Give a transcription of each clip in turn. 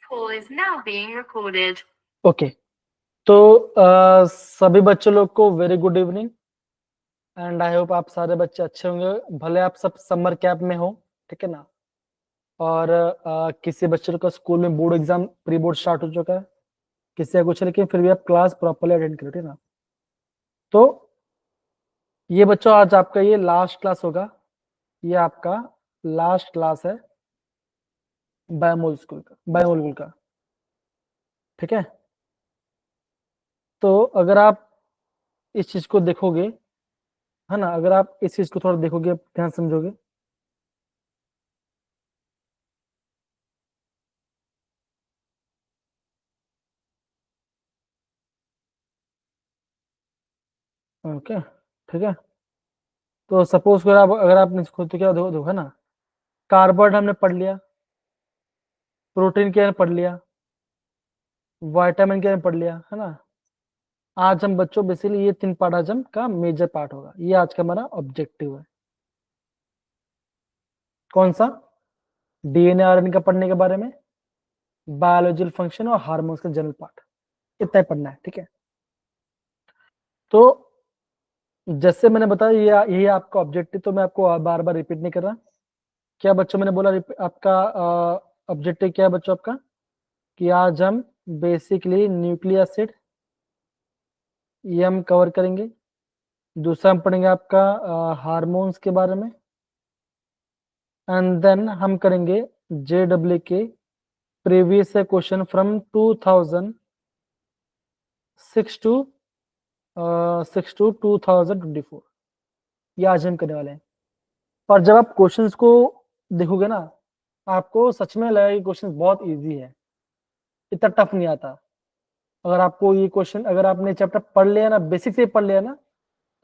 call is now being recorded. Okay, तो सभी बच्चों लोग को very good evening and I hope आप सारे बच्चे अच्छे होंगे, भले आप सब समर कैंप में हो, ठीक है ना। और किसी बच्चे का स्कूल में board exam pre board start हो चुका है, किसी का कुछ, लेकिन फिर भी आप क्लास प्रॉपरली अटेंड करो, ठीक है ना। तो ये बच्चों आज आपका ये लास्ट क्लास होगा, ये आपका लास्ट क्लास है बायोमोलिकुल का, ठीक है। तो अगर आप इस चीज को देखोगे, है ना, अगर आप इस चीज को थोड़ा देखोगे, ध्यान समझोगे, ओके, ठीक है। तो सपोज अगर आप खुद तो क्या दो है ना, कार्बन हमने पढ़ लिया, प्रोटीन क्या पढ़ लिया, विटामिन क्या पढ़ लिया, है ना। आज हम बच्चों बेसिकली ये 3 पार्ट आज हम का मेजर पार्ट होगा, ये आज का हमारा ऑब्जेक्टिव है। कौन सा? डीएनए आरएनए का पढ़ने के बारे में, बायोलॉजिकल फंक्शन और हार्मोन्स का जनरल पार्ट, इतना ही पढ़ना है, ठीक है। तो जैसे मैंने बताया ये यही आपका ऑब्जेक्टिव, तो मैं आपको बार बार रिपीट नहीं कर रहा। क्या बच्चों मैंने बोला आपका ऑब्जेक्टिव क्या है बच्चों आपका, कि आज हम बेसिकली न्यूक्लिक एसिड ये हम कवर करेंगे। दूसरा हम पढ़ेंगे आपका हार्मोन्स के बारे में, एंड देन हम करेंगे JEE के प्रीवियस क्वेश्चन फ्रॉम 2006 टू 2024, ये आज हम करने वाले हैं। और जब आप क्वेश्चंस को देखोगे ना, आपको सच में लगेगा कि क्वेश्चन बहुत इजी है, इतना टफ नहीं आता। अगर आपको ये क्वेश्चन, अगर आपने चैप्टर पढ़ लिया ना, बेसिक से पढ़ लिया ना,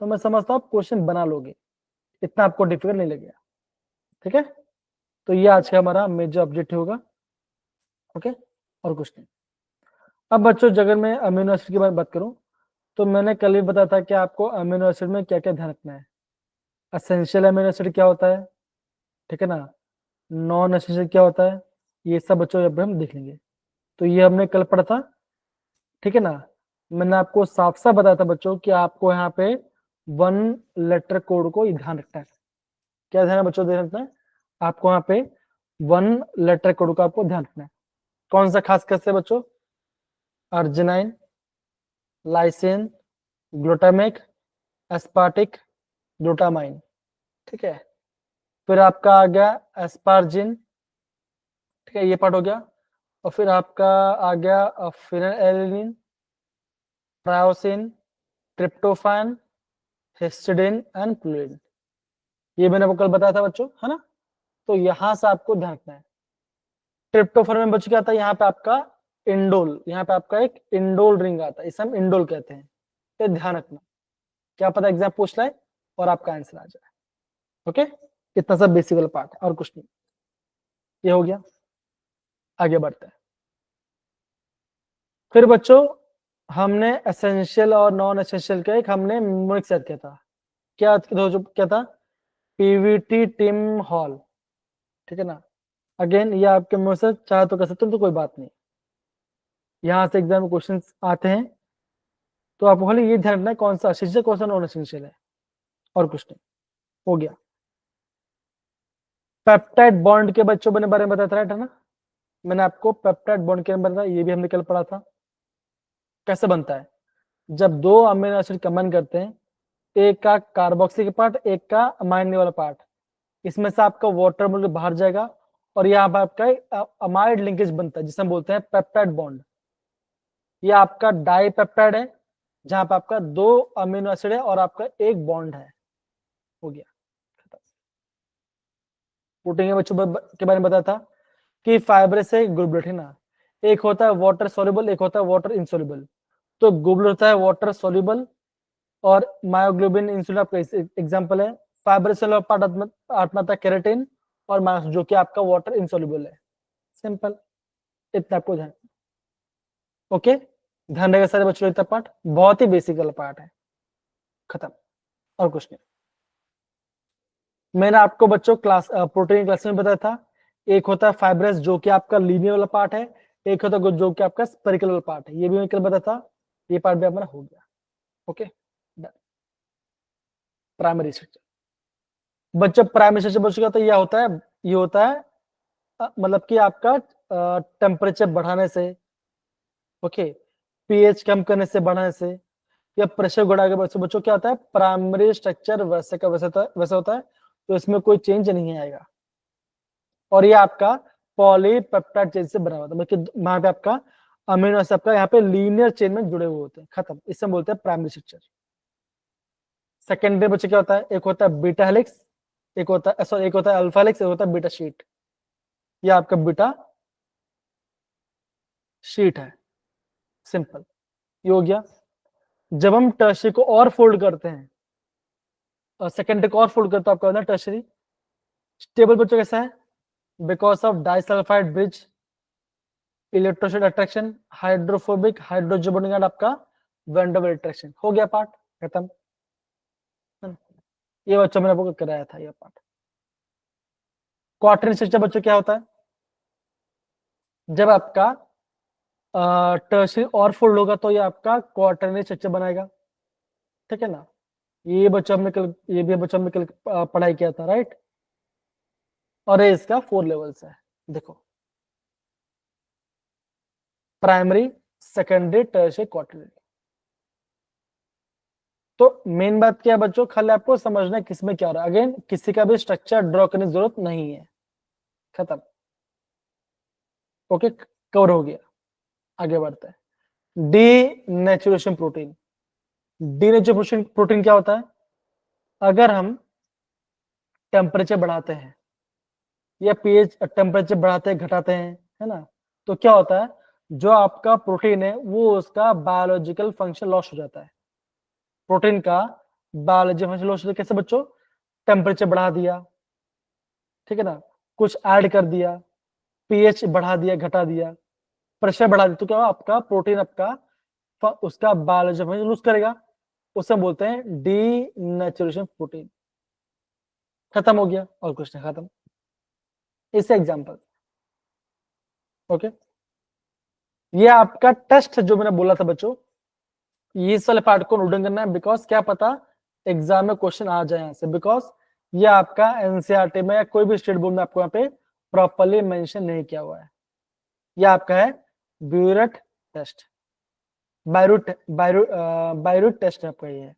तो मैं समझता हूँ आप क्वेश्चन बना लोगे, इतना आपको डिफिकल्ट नहीं लगेगा, ठीक है। तो ये आज का हमारा मेजर ऑब्जेक्टिव होगा, ओके, और कुछ नहीं। अब बच्चों अगर मैं अमीनो एसिड की बात करूं, तो मैंने कल भी बताया था कि आपको अमीनो एसिड में क्या क्या ध्यान रखना है। एसेंशियल अमीनो एसिड क्या होता है, ठीक है ना, नॉन एसेंशियल क्या होता है, ये सब बच्चों अब हम देख लेंगे। तो ये हमने कल पढ़ा था, ठीक है ना। मैंने आपको साफ साफ बताया था बच्चों कि आपको यहाँ पे 1 लेटर कोड को ध्यान रखना है। क्या ध्यान है बच्चों, ध्यान रखना है आपको यहाँ पे 1 लेटर कोड का आपको ध्यान रखना है। कौन सा खास कर से बच्चों? Arginine, lysine, glutamic, aspartic, glutamine, ठीक है। फिर आपका आ गया एस्पार्जिन, ठीक है, ये पार्ट हो गया। और फिर आपका आ गया phenylalanine, tyrosine, tryptophan, histidine and proline, ये मैंने आपको कल बताया था बच्चों, है ना। तो यहां से आपको ध्यान रखना है। ट्रिप्टोफैन में बच्चों क्या आता है, यहाँ पे आपका इंडोल, यहाँ पे आपका एक इंडोल रिंग आता है, इसे हम इंडोल कहते हैं। तो ध्यान रखना, क्या पता एग्जाम पूछ रहा है और आपका आंसर आ जाए, ओके। इतना सब बेसिक वाला पार्ट है और कुछ नहीं। ये हो गया, आगे बढ़ते हैं। फिर बच्चों हमने एसेंशियल और नॉन एसेंशियल का एक हमने मिक्स सेट किया था। क्या था? पीवीटी टिम हॉल, ठीक है ना। अगेन ये आपके मुंह से चाहे तो कर सकते हो, तो कोई बात नहीं। यहाँ से एग्जाम में क्वेश्चन आते हैं, तो आपको खाली ये ध्यान रखना है कौन सा एसेंशियल कौन सा नॉन एसेंशियल है, और कुछ नहीं। हो गया। पेप्टाइड बॉन्ड के बच्चों के बारे में बताया था, राइट है ना। मैंने आपको पेप्टाइड बॉन्ड के बारे में बताया, ये भी हमने कल पढ़ा था। कैसे बनता है? जब दो अमीनो एसिड कंबाइन करते हैं, एक का कार्बोक्सिल पार्ट, एक का अमाइन वाला पार्ट, इसमें से आपका वाटर मोलिक्यूल बाहर जाएगा और यहाँ पर आपका अमाइड लिंकेज बनता है, जिसे हम बोलते हैं पेप्टाइड बॉन्ड। ये आपका डाई पेप्टाइड है, जहां पर आपका 2 अमीनो एसिड है और आपका एक बॉन्ड है। हो गया। प्रोटीन के बच्चों के बारे में बताया था कि फाइब्रस है ग्लोबुलर, है ना। एक होता है वाटर सोल्यूबल, एक होता है वाटर इनसोल्यूबल। तो ग्लोबुलर होता है वाटर सोल्यूबल और मायोग्लोबिन इंसुलिन आपका एग्जांपल है। फाइब्रस पार्ट आता है केराटिन और मायोस, जो कि आपका वाटर इनसोल्यूबल है। सिंपल, इतना आपको ध्यान, ओके। ध्यान रहेगा सारे बच्चों, इतना पार्ट बहुत ही बेसिक वाला पार्ट है, खत्म, और कुछ नहीं। मैंने आपको बच्चों क्लास प्रोटीन क्लास में बताया था, एक होता है फाइब्रस जो कि आपका लीनियर वाला पार्ट है, एक होता है जो कि आपका स्पेरिकल पार्ट है, ये भी मैं कल बताया था, ये पार्ट भी हमारा हो गया। ओके, प्राइमरी स्ट्रक्चर बच्चों, प्राइमरी स्ट्रक्चर बच्चों का तो ये होता है मतलब कि आपका टेम्परेचर बढ़ाने से, ओके, पीएच कम करने से, बढ़ाने से, या प्रेशर बढ़ा के बच्चों क्या होता है, प्राइमरी स्ट्रक्चर वैसे का वैसा होता है, तो इसमें कोई चेंज नहीं आएगा। और ये आपका पॉलीपेप्टाइड चेन से बना हुआ था, मतलब वहां पे आपका अमीनो एसिड आपका यहाँ पे लीनियर चेन में जुड़े हुए होते हैं, खत्म, इससे बोलते हैं प्राइमरी स्ट्रक्चर। सेकेंडरी बच्चे क्या होता है, एक होता है बीटा हेलिक्स, एक होता है सॉरी, एक होता है अल्फा हेलिक्स, एक होता है बीटा शीट। ये आपका बीटा शीट है, सिंपल, ये हो गया। जब हम टर्शरी को और फोल्ड करते हैं और सेकेंडरी को और फोल्ड करते हैं, आपका होता है टर्शरी स्टेबल बच्चों कैसा है, because of disulphide bridge, electrostatic attraction, hydrophobic, hydrogen bonding and आपका वैन डर वाल्स अट्रैक्शन। हो गया पार्ट खत्म। ये बच्चों मैंने आपको कराया था ये पार्ट। क्वार्टरनी स्ट्रक्चर बच्चों क्या होता है, जब आपका टर्शरी और फोल्ड होगा तो ये आपका क्वार्टरनी स्ट्रक्चर बनाएगा, ठीक है ना। ये बच्चों हमने कल, ये भी बच्चों हमने कल पढ़ाई किया था, राइट। और ये इसका 4 लेवल्स है, देखो, प्राइमरी, सेकेंडरी, टर्शरी, क्वार्टरनरी। तो मेन बात क्या है बच्चों, खाली आपको समझना है किसमें क्या हो रहा है। अगेन किसी का भी स्ट्रक्चर ड्रॉ करने की जरूरत नहीं है, खत्म। ओके, कवर हो गया, आगे बढ़ते हैं। Denaturation protein. Denaturation protein क्या होता है, अगर हम टेम्परेचर बढ़ाते हैं या पीएच टेम्परेचर बढ़ाते हैं घटाते हैं, है ना, तो क्या होता है, जो आपका प्रोटीन है वो उसका बायोलॉजिकल फंक्शन लॉस हो जाता है। प्रोटीन का बायोलॉजी फंक्शन लॉस हो जाता है, कैसे बच्चों, टेम्परेचर बढ़ा दिया, ठीक है ना, कुछ ऐड कर दिया, पीएच बढ़ा दिया, घटा दिया, प्रेशर बढ़ा दिया, तो क्या आपका प्रोटीन आपका उसका बायोलॉजी फंक्शन लूज करेगा, उसे बोलते हैं डी नेचुरेशन प्रोटीन। खत्म हो गया, और कुछ नहीं, खत्म। इससे एग्जांपल, ओके, ये आपका टेस्ट जो मैंने बोला था बच्चों, ये इस वाले पार्ट को नोट करना है, बिकॉज क्या पता एग्जाम में क्वेश्चन आ जाए यहाँ से, बिकॉज ये आपका एनसीईआरटी में या कोई भी स्टेट बोर्ड में आपको यहाँ पे प्रॉपरली मेंशन नहीं किया हुआ है। ये आपका है ब्यूरेट टेस्ट, बायरूट टेस्ट है आपका, ये है।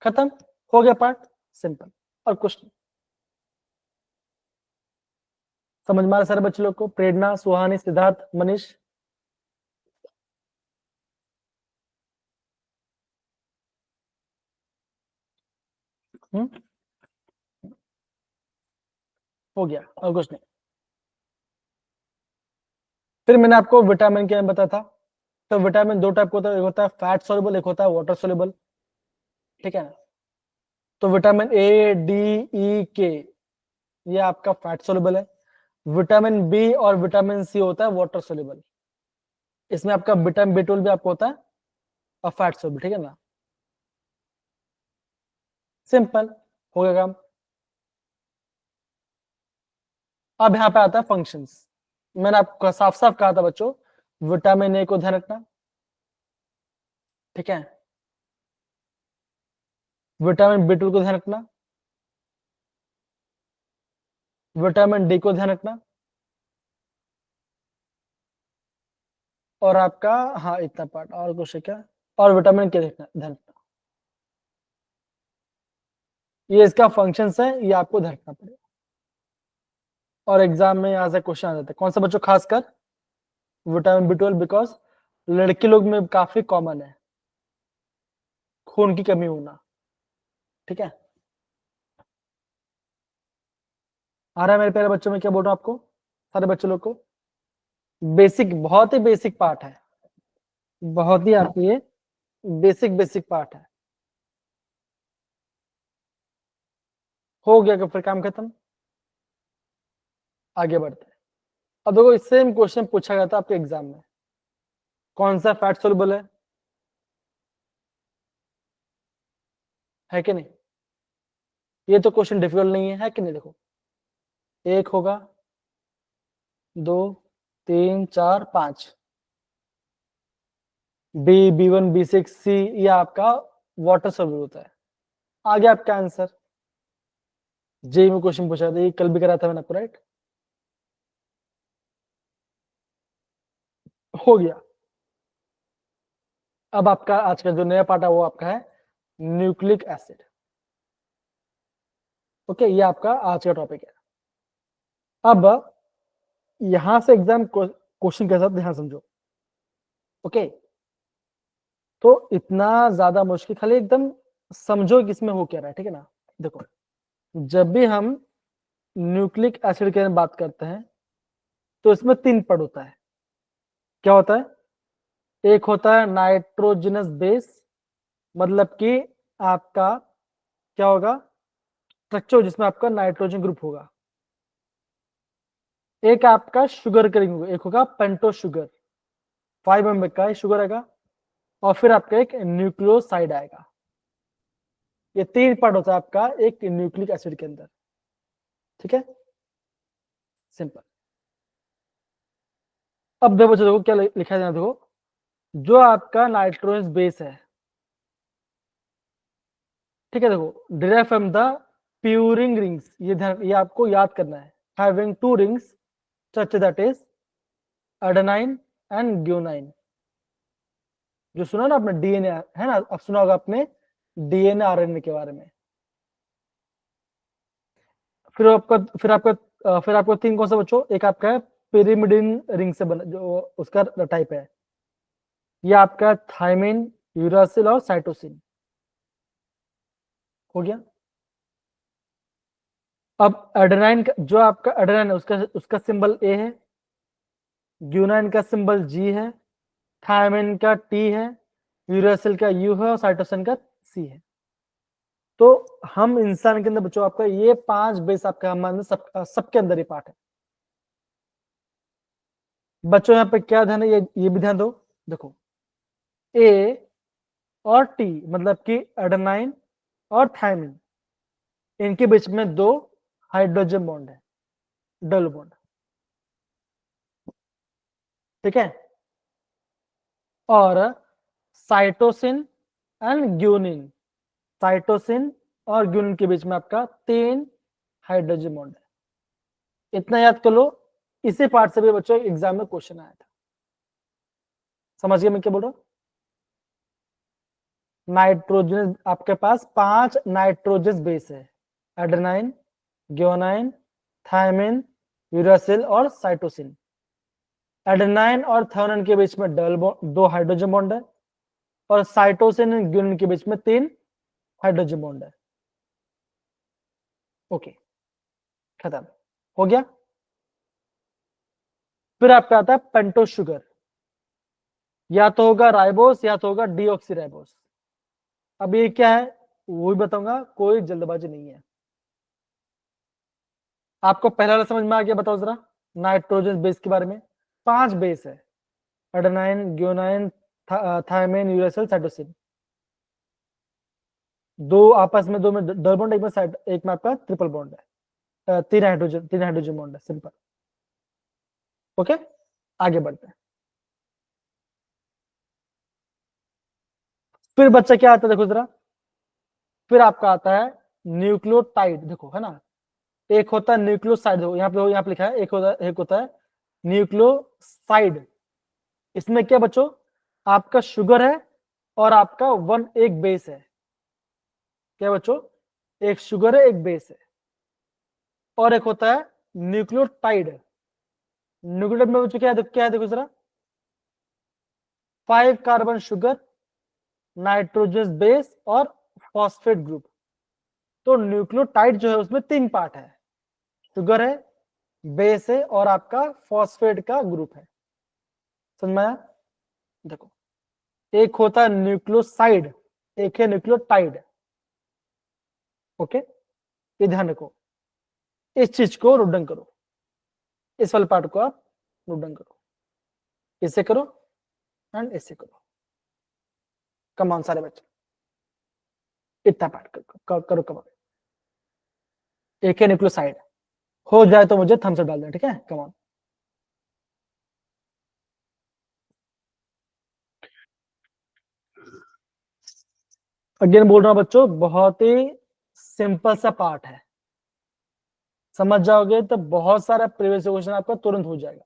खत्म हो गया पार्ट, सिंपल, और कुछ नहीं। समझ में आ रहा सारे बच्चे लोग को, प्रेरणा, सुहानी, सिद्धार्थ, मनीष। हो गया, और कुछ नहीं। फिर मैंने आपको विटामिन के बताया था, तो विटामिन दो टाइप का होता है, एक होता है फैट सोल्युबल, एक होता है वाटर सोल्युबल, ठीक है ना। तो विटामिन ए, डी, ई, के, ये आपका फैट सोल्युबल है। विटामिन बी और विटामिन सी होता है वाटर सोल्युबल। इसमें आपका विटामिन बी12 भी आपको होता है और फैट सोल्युबल, ठीक है ना। सिंपल, हो गया काम। अब यहाँ पे आता है फंक्शंस। मैंने आपको साफ साफ कहा था बच्चों, विटामिन ए को ध्यान रखना, ठीक है, विटामिन बी12 को ध्यान रखना, विटामिन डी को ध्यान रखना, और आपका, हाँ इतना पार्ट, और कुछ है क्या, और विटामिन के देखना, ध्यान रखना। ये इसका फंक्शंस है, ये आपको ध्यान रखना पड़ेगा, और एग्जाम में यहाँ से क्वेश्चन आ जाता है। कौन सा बच्चों, खासकर विटामिन बी12, बिकॉज लड़के लोग में काफी कॉमन है खून की कमी होना, ठीक है। आ रहा है मेरे प्यारे बच्चों में, क्या बोल रहा हूँ आपको, सारे बच्चों लोग को, बेसिक, बहुत ही बेसिक पार्ट है, बहुत ही आपकी ये बेसिक बेसिक पार्ट है। हो गया कि फिर काम खत्म, आगे बढ़ते हैं। अब देखो, सेम क्वेश्चन पूछा गया था आपके एग्जाम में, कौन सा फैट सोल्युबल है कि नहीं। ये तो क्वेश्चन डिफिकल्ट नहीं है कि नहीं, देखो, एक होगा, दो, 3 4 5 बी B1 B6 C ये आपका वाटर सोल्यूबल होता है। आ गया आपका आंसर। जे में क्वेश्चन पूछा था, ये कल भी करा था मैंने आपको, राइट? हो गया। अब आपका आज का जो नया पार्ट है वो आपका है न्यूक्लिक एसिड। ओके, ये आपका आज का टॉपिक है। अब यहां से एग्जाम क्वेश्चन के साथ ध्यान समझो। ओके, तो इतना ज्यादा मुश्किल, खाली एकदम समझो कि इसमें हो क्या रहा है, ठीक है ना? देखो, जब भी हम न्यूक्लिक एसिड के बारे में बात करते हैं तो इसमें 3 पद होता है। क्या होता है? एक होता है नाइट्रोजनस बेस, मतलब कि आपका क्या होगा, स्ट्रक्चर जिसमें आपका नाइट्रोजन ग्रुप होगा। एक आपका शुगर का रिंग होगा, एक होगा पेंटो शुगर, 5 मेंबर का शुगर आएगा, और फिर आपका एक न्यूक्लियोसाइड आएगा। ये 3 पार्ट होता है आपका एक न्यूक्लिक एसिड के अंदर, ठीक है? सिंपल। अब देखो क्या लिखा है, देखो जो आपका नाइट्रोजन बेस है, ठीक है, देखो डिराइव फ्रॉम द प्यूरिंग रिंग्स, ये आपको याद करना है, having 2 rings such that is adenine and guanine. जो सुना ना आपने डीएनए, है ना? अब सुना होगा आपने डीएनए आरएनए के बारे में। फिर आपका 3 कौन सा बच्चों? एक आपका है पिरिमिडिन रिंग से बना, जो उसका टाइप है, ये आपका थायमिन, यूरासिल और साइटोसिन। हो गया। अब एडेनाइन जो आपका एडेनाइन है उसका सिंबल ए है, ग्यूनाइन का सिंबल जी है, थायमिन का टी है, यूरासिल का यू है और साइटोसिन का सी है। तो हम इंसान के अंदर बच्चों आपका ये 5 बेस आपका हमारे सबके अंदर ही पार्ट है। बच्चों यहाँ पे क्या ध्यान है, ये भी ध्यान दो। देखो, ए और टी मतलब कि एडेनाइन और थायमिन, इनके बीच में 2 हाइड्रोजन बॉन्ड है, डबल बॉन्ड, ठीक है? और साइटोसिन एंड ग्यूनिन, साइटोसिन और ग्यूनिन के बीच में आपका 3 हाइड्रोजन बॉन्ड है। इतना याद कर लो, इसी पार्ट से भी बच्चों एग्जाम में क्वेश्चन आया था। समझ गए मैं क्या बोल रहा हूँ? नाइट्रोजन आपके पास 5 नाइट्रोजन बेस है, एडेनाइन, ग्यूनाइन, थायमिन, यूरासिल और साइटोसिन। एडेनाइन और थायमिन के बीच में 2 हाइड्रोजन बॉन्ड है, और साइटोसिन और ग्यूनिन के बीच में 3 हाइड्रोजन बॉन्ड है। ओके, खत्म हो गया। फिर आपका आता है पेंटो शुगर, या तो होगा राइबोस या तो होगा डीऑक्सीराइबोस। अब ये क्या है वो भी बताऊंगा, कोई जल्दबाजी नहीं है। आपको पहला वाला समझ में आ गया? बताओ जरा नाइट्रोजन बेस के बारे में। 5 बेस है, adenine, guanine, thymine, uracil, cytosine. 2 आपस में, 2 में डबल बॉन्ड, एक में आपका ट्रिपल बॉन्ड है, 3 हाइड्रोजन बॉन्ड है। सिंपल। ओके, आगे बढ़ते हैं। फिर बच्चा क्या आता है, देखो जरा। फिर आपका आता है न्यूक्लियोटाइड, देखो है ना, एक होता है न्यूक्लियोसाइड, देखो यहाँ पे लिखा है, एक होता है न्यूक्लियोसाइड। इसमें क्या बच्चों, आपका शुगर है और आपका एक बेस है। क्या बच्चों? एक शुगर है, एक बेस है। और एक होता है न्यूक्लियोटाइड। न्यूक्लियोटाइड में बच्चों क्या है देखो जरा, 5 कार्बन शुगर, नाइट्रोजन बेस और फॉस्फेट ग्रुप। तो न्यूक्लियोटाइड जो है उसमें 3 पार्ट है, शुगर है, बेस है और आपका फॉस्फेट का ग्रुप है। समझ में आया? देखो, एक होता है न्यूक्लियोसाइड, एक है न्यूक्लियोटाइड। ओके, ये ध्यान रखो, इस चीज को नोट डाउन करो, इस वाले पार्ट को आप नोट डाउन करो, इससे करो एंड इससे करो। कमान सारे बच्चे इतना पार्ट करो कमान। एक है न्यूक्लियोसाइड, हो जाए तो मुझे थम्स अप डाल देना, ठीक है? कमान। अगेन बोल रहा हूं बच्चों, बहुत ही सिंपल सा पार्ट है, समझ जाओगे तो बहुत सारा प्रीवियस क्वेश्चन आपका तुरंत हो जाएगा।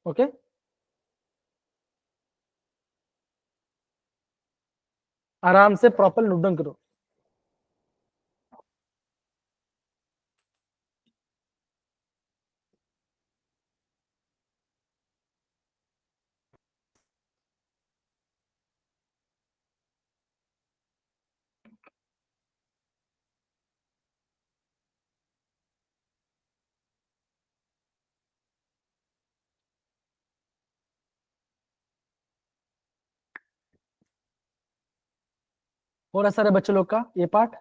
ओके, आराम से प्रॉपर नोट डाउन करो। हो रहा है सारे बच्चे लोग का ये पार्ट?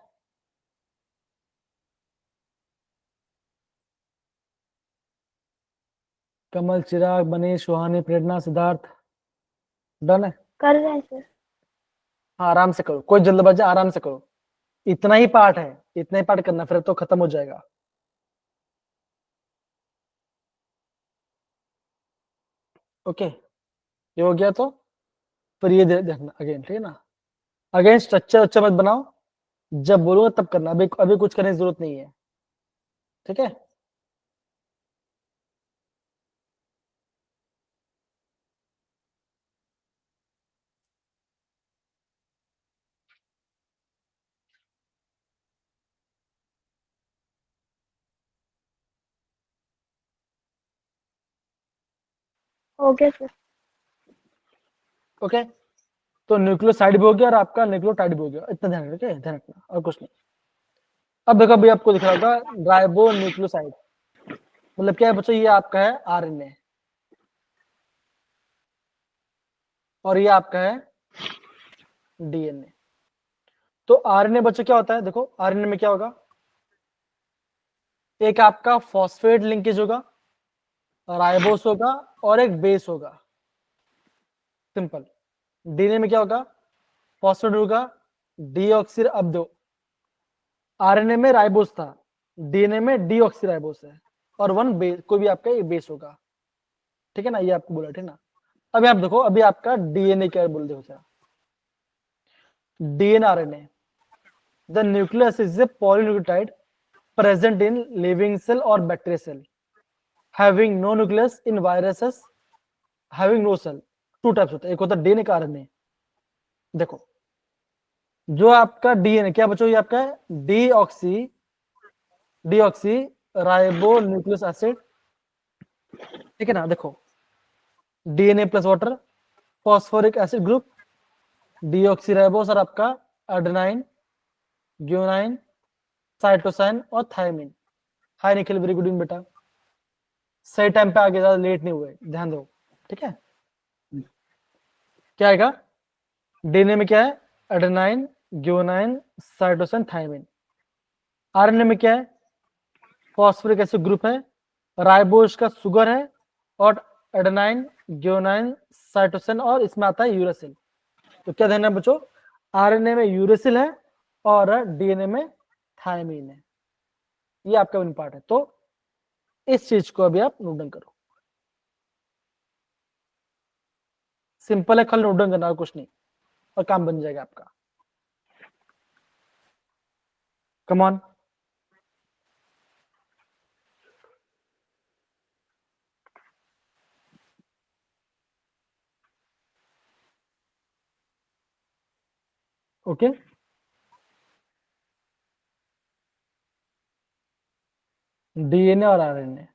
कमल, चिराग, मनीष, सुहानी, प्रेरणा, सिद्धार्थ, डन है? कर रहे हैं सर। हाँ, आराम से करो, कोई जल्दबाजी, आराम से करो। इतना ही पार्ट है, इतना ही पार्ट करना, फिर तो खत्म हो जाएगा। ओके, ये हो गया तो फिर ये देखना अगेन, ठीक है ना? अगेन स्ट्रक्चर अच्छा मत बनाओ, जब बोलूंगा तब करना, अभी अभी कुछ करने की जरूरत नहीं है, ठीक है? Okay sir. ओके, तो न्यूक्लियोसाइड भी हो गया और आपका न्यूक्लियोटाइड भी हो गया, इतना ध्यान रखिए, ध्यान रखना और कुछ नहीं। अब देखो, अभी आपको दिख रहा होगा राइबो न्यूक्लियोसाइड, मतलब क्या है बच्चों, ये आपका है आरएनए और ये आपका है डीएनए। तो आरएनए बच्चों क्या होता है, देखो आरएनए में क्या होगा, एक आपका फॉस्फेट लिंकेज होगा, राइबोस होगा और एक बेस होगा, सिंपल। डीएनए में क्या होगा, फॉस्फेट होगा, डीऑक्सी, अब दो आरएनए में राइबोस था, डीएनए में डीऑक्सी राइबोस है, और वन बेस, कोई भी आपका ये बेस होगा, ठीक है ना? ये आपको बोला, ठीक है ना? अभी आप देखो, अभी आपका डीएनए क्या बोल देखो जरा, DNA RNA, the nucleus is a polynucleotide present in living cell or bacterial cell, having no nucleus in viruses having no cell। Two types होता है, एक होता है डीएनए का आरएनए। देखो, जो आपका डीएनए क्या बच्चों, ये आपका deoxy deoxy ribo nucleus acid, ठीक है ना? देखो, DNA plus water, phosphoric acid group, deoxy ribose और आपका एडेनाइन, ग्यूनाइन, साइटोसाइन और थायमिन। हाय निखिल, वेरी गुड इवनिंग बेटा, सही टाइम पे आगे, ज्यादा लेट नहीं हुए, ध्यान दो, ठीक है? क्या आएगा डीएनए में, क्या है, adenine, guanine, cytosine, thymine. RNA में क्या है, फॉस्फोरिक एसिड ग्रुप है, राइबोस का शुगर है, और एडेनाइन, ग्यूनाइन, साइटोसिन, और इसमें आता है यूरेसिल। तो क्या ध्यान है बच्चों, आरएनए में यूरेसिल है और डीएनए में थायमिन है, ये आपका मेन पार्ट है। तो इस चीज को अभी आप नोट डाउन करो, सिंपल है, खाली नोट डाउन करना, कुछ नहीं, और काम बन जाएगा आपका। Come on, okay. डीएनए और आरएनए,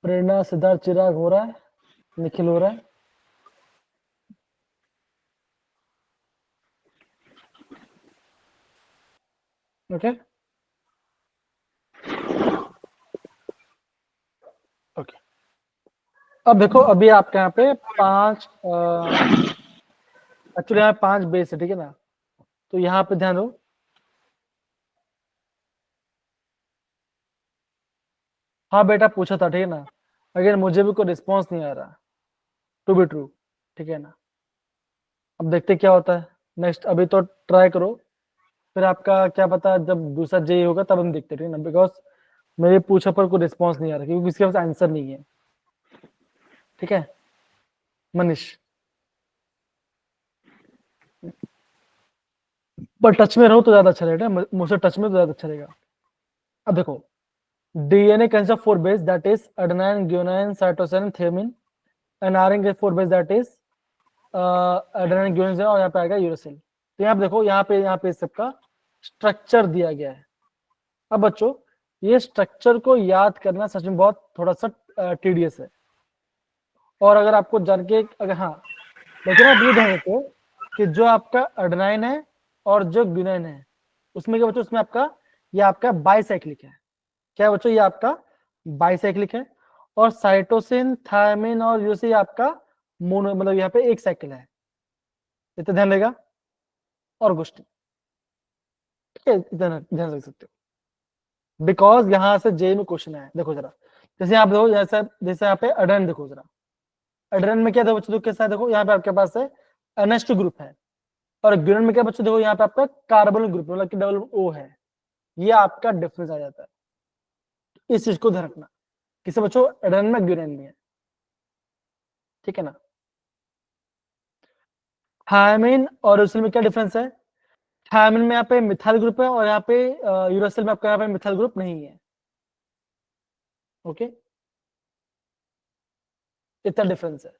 प्रेरणा, सिद्धार्थ, चिराग हो रहा है, निखिल हो रहा है, ओके। अब देखो अभी आपके यहाँ पे 5 एक्चुअली यहाँ 5 बेस है, ठीक है ना। तो यहाँ पे ध्यान दो, हाँ बेटा पूछा था, ठीक है ना। अगर मुझे भी कोई रिस्पॉन्स नहीं आ रहा, टू बी ट्रू, ठीक है ना। अब देखते क्या होता है नेक्स्ट, अभी तो ट्राई करो, फिर आपका क्या पता जब दूसरा जे होगा तब हम देखते हैं, ठीक है ना। बिकॉज मेरे पूछा पर कोई रिस्पॉन्स नहीं आ रहा क्योंकि इसके पास आंसर नहीं है, ठीक है मनीष। पर टच में रहो तो ज्यादा अच्छा रहेगा, मुझसे टच में तो ज्यादा अच्छा रहेगा। अब देखो DNA consists of 4 base, that is adenine, guanine, cytosine, thymine, and RNA के 4 base, that is adenine, guanine, और यहाँ पे आएगा यूरेसिल। तो यहाँ पे देखो, यहाँ पे इस सबका स्ट्रक्चर दिया गया है। अब बच्चों ये स्ट्रक्चर को याद करना सच में बहुत थोड़ा सा टीडियस है, और अगर आपको जान के अगर हाँ, लेकिन आप ये ध्यान रखो कि जो आपका एडेनाइन है और जो ग्यूनाइन है उसमें क्या बच्चों, उसमें आपका ये आपका बाइसाइक्लिक है। क्या है बच्चों, ये आपका बाइसाइक्लिक है। और साइटोसिन, थायमिन और यूरेसिल आपका मोनो, मतलब यहाँ पे एक साइकिल है। इतना ध्यान रहेगा और कुछ नहीं, ठीक है, इतना ध्यान रख सकते हो बिकॉज यहाँ से जे में क्वेश्चन है। देखो जरा, जैसे आप देखो, जैसे यहाँ पे एडेनाइन देखो जरा, एडेनाइन में क्या था बच्चों, कैसा है देखो, यहाँ पे आपके पास है NH2 ग्रुप है, और ग्यूराइन में क्या बच्चों देखो, यहाँ पे आपका कार्बन ग्रुप मतलब कि डबल O है। ये आपका डिफरेंस आ जाता है, इस चीज को ध्यान रखना, किसे बच्चों, एडेनाइन में ग्यूराइन में है, ठीक है ना। थायमिन और यूरेसिल में क्या डिफरेंस है, थायमिन में यहाँ पे मिथाइल ग्रुप है और यहाँ पे यूरेसिल में आपका यहाँ पे मिथाइल ग्रुप नहीं है, ओके, इतना डिफरेंस है।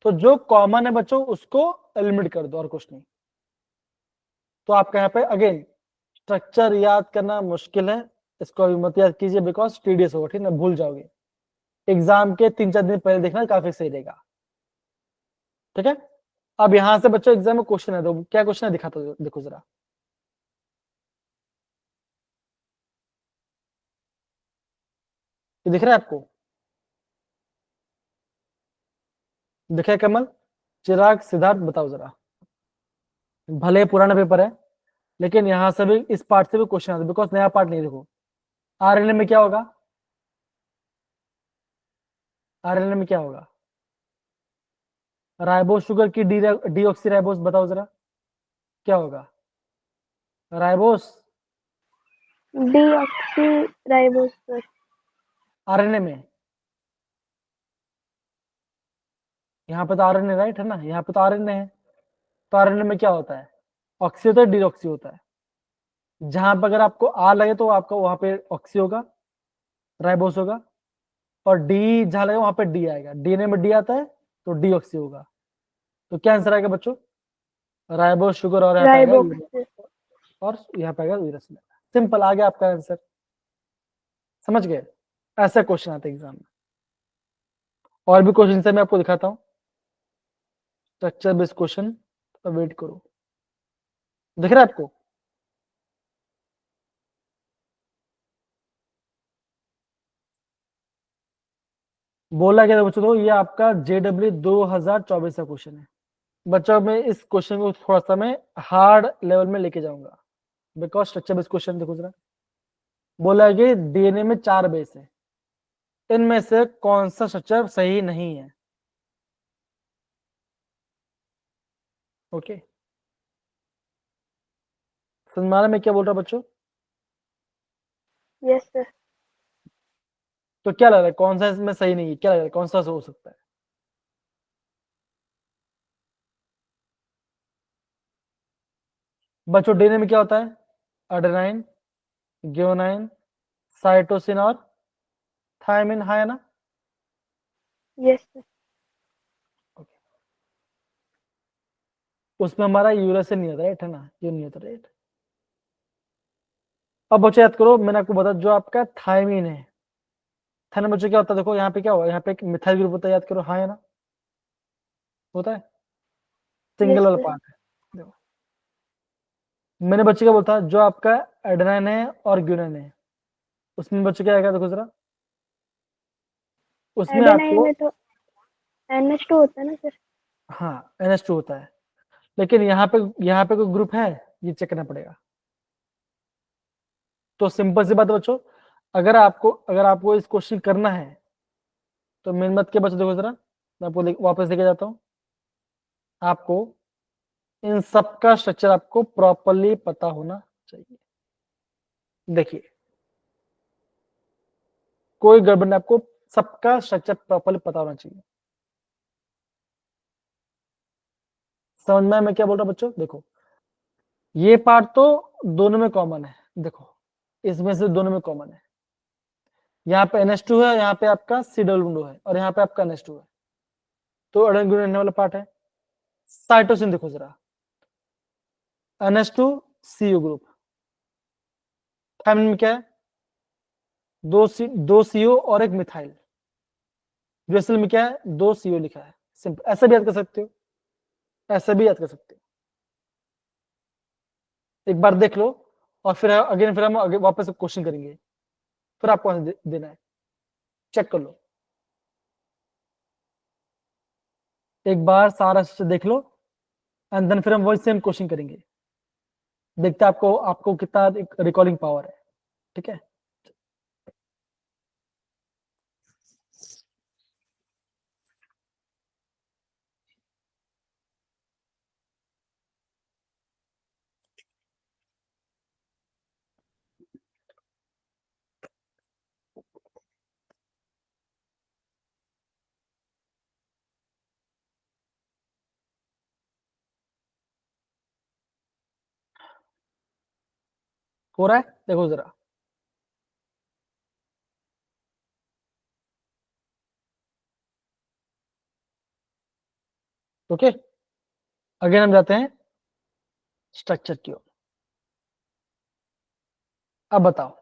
तो जो कॉमन है बच्चों उसको एलिमिनेट कर दो और कुछ नहीं। तो आपका यहाँ पे अगेन स्ट्रक्चर याद करना मुश्किल है, इसको अभी मत याद कीजिए बिकॉज टीडियस होगा, ठीक है ना, भूल जाओगे। एग्जाम के 3-4 दिन पहले देखना काफी सही रहेगा, ठीक है। अब यहां से बच्चों एग्जाम में क्वेश्चन है, तो क्या क्वेश्चन है दिखाता हूं, देखो जरा। ये दिख रहा है आपको, दिख रहा है कमल, चिराग, सिद्धार्थ, बताओ जरा। भले पुराना पेपर है लेकिन यहां से भी इस पार्ट से भी क्वेश्चन आता है बिकॉज नया पार्ट नहीं। देखो RNA में क्या होगा, RNA में क्या होगा, राइबोस शुगर की डीऑक्सी राइबोस, बताओ जरा क्या होगा, ribose deoxy ribose sir. RNA में, यहाँ पे तो RNA राइट है ना, यहाँ पे तो RNA है। तो RNA में क्या होता है, ऑक्सी होता है, डीऑक्सी होता है। जहां पर अगर आपको R लगे तो आपका वहां पे ऑक्सी होगा, राइबोस होगा, और डी जहां लगे वहां पे डी आएगा, DNA में डी आता है तो डीऑक्सी होगा। तो क्या आंसर आएगा बच्चों, राइबोस शुगर, और यहाँ पे आएगा राइबोस और यहाँ पे आएगा यूरेसिल। सिंपल, आ गया आपका आंसर, समझ गए। ऐसा क्वेश्चन आता है एग्जाम में। और भी क्वेश्चन से मैं आपको दिखाता हूँ, स्ट्रक्चर बेस्ड क्वेश्चन, तो वेट करो। दिख रहा है आपको, बोला गया था बच्चों, तो ये आपका JW 2024 का क्वेश्चन है। बच्चों मैं इस क्वेश्चन को थोड़ा सा मैं हार्ड लेवल में लेके जाऊंगा बिकॉज स्ट्रक्चर बेस्ड क्वेश्चन देखो जरा। बोला है कि DNA में 4 बेस है, इनमें से कौन सा स्ट्रक्चर सही नहीं है, ओके। समझ में क्या बोल रहा बच्चों, यस सर। तो क्या लग रहा है कौन सा इसमें सही नहीं है, क्या लग रहा है कौन सा हो सकता है। बच्चों DNA में क्या होता है, एडेनाइन, ग्यूनाइन, साइटोसिन और थायमिन, है ना। Yes sir. उसमें हमारा यूरेसिल नहीं होता, राइट है ना, ये नहीं होता, राइट। अब बच्चों याद करो, मैंने आपको बताया जो आपका थायमिन है, थायमिन बच्चों क्या होता है, देखो यहाँ पे क्या हुआ, यहाँ पे एक मिथाइल ग्रुप होता है, याद करो, हाँ है ना, होता है, सिंगल यस वाला सर। पार्ट है। देखो मैंने बच्चे क्या बोलता जो आपका एडेनाइन है और ग्यूनाइन है, उसमें बच्चे क्या आएगा देखो जरा, उसमें एडेनाइन आपको में तो NH2 होता है ना सर? हाँ NH2 होता है, लेकिन यहाँ पे कोई ग्रुप है, ये चेक करना पड़ेगा। तो सिंपल सी बात है बच्चों, अगर आपको इस क्वेश्चन करना है तो मेन बात क्या बच्चों, देखो जरा मैं आपको वापस लेके जाता हूँ। आपको इन सब का स्ट्रक्चर आपको प्रॉपरली पता होना चाहिए। देखिए कोई गड़बड़ नहीं, आपको सबका स्ट्रक्चर प्रॉपरली पता होना चाहिए। समझ में मैं क्या बोल रहा हूँ बच्चों? देखो ये पार्ट तो दोनों में कॉमन है, देखो इसमें से दोनों में कॉमन है। यहाँ पे NH2 है, यहाँ पे आपका C डबल बॉन्ड है, और यहाँ पे आपका NH2 है, तो अड़ंग गुण रहने वाला पार्ट है। साइटोसिन देखो जरा, NH2 CO ग्रुप, थायमिन में क्या है, दो CO और एक मिथाइल। ड्यूएसल में क्या है, 2 CO लिखा है। सिंपल, ऐसा भी याद कर सकते हो, ऐसा भी याद कर सकते हो। एक बार देख लो और फिर हम आगे वापस क्वेश्चन करेंगे, फिर आपको आंसर देना है, चेक कर लो। एक बार सारा देख लो एंड देन फिर हम वही सेम क्वेश्चन करेंगे, देखते हैं आपको कितना रिकॉर्डिंग पावर है। ठीक है, हो रहा है, देखो जरा। ओके, अगेन हम जाते हैं स्ट्रक्चर की ओर। अब बताओ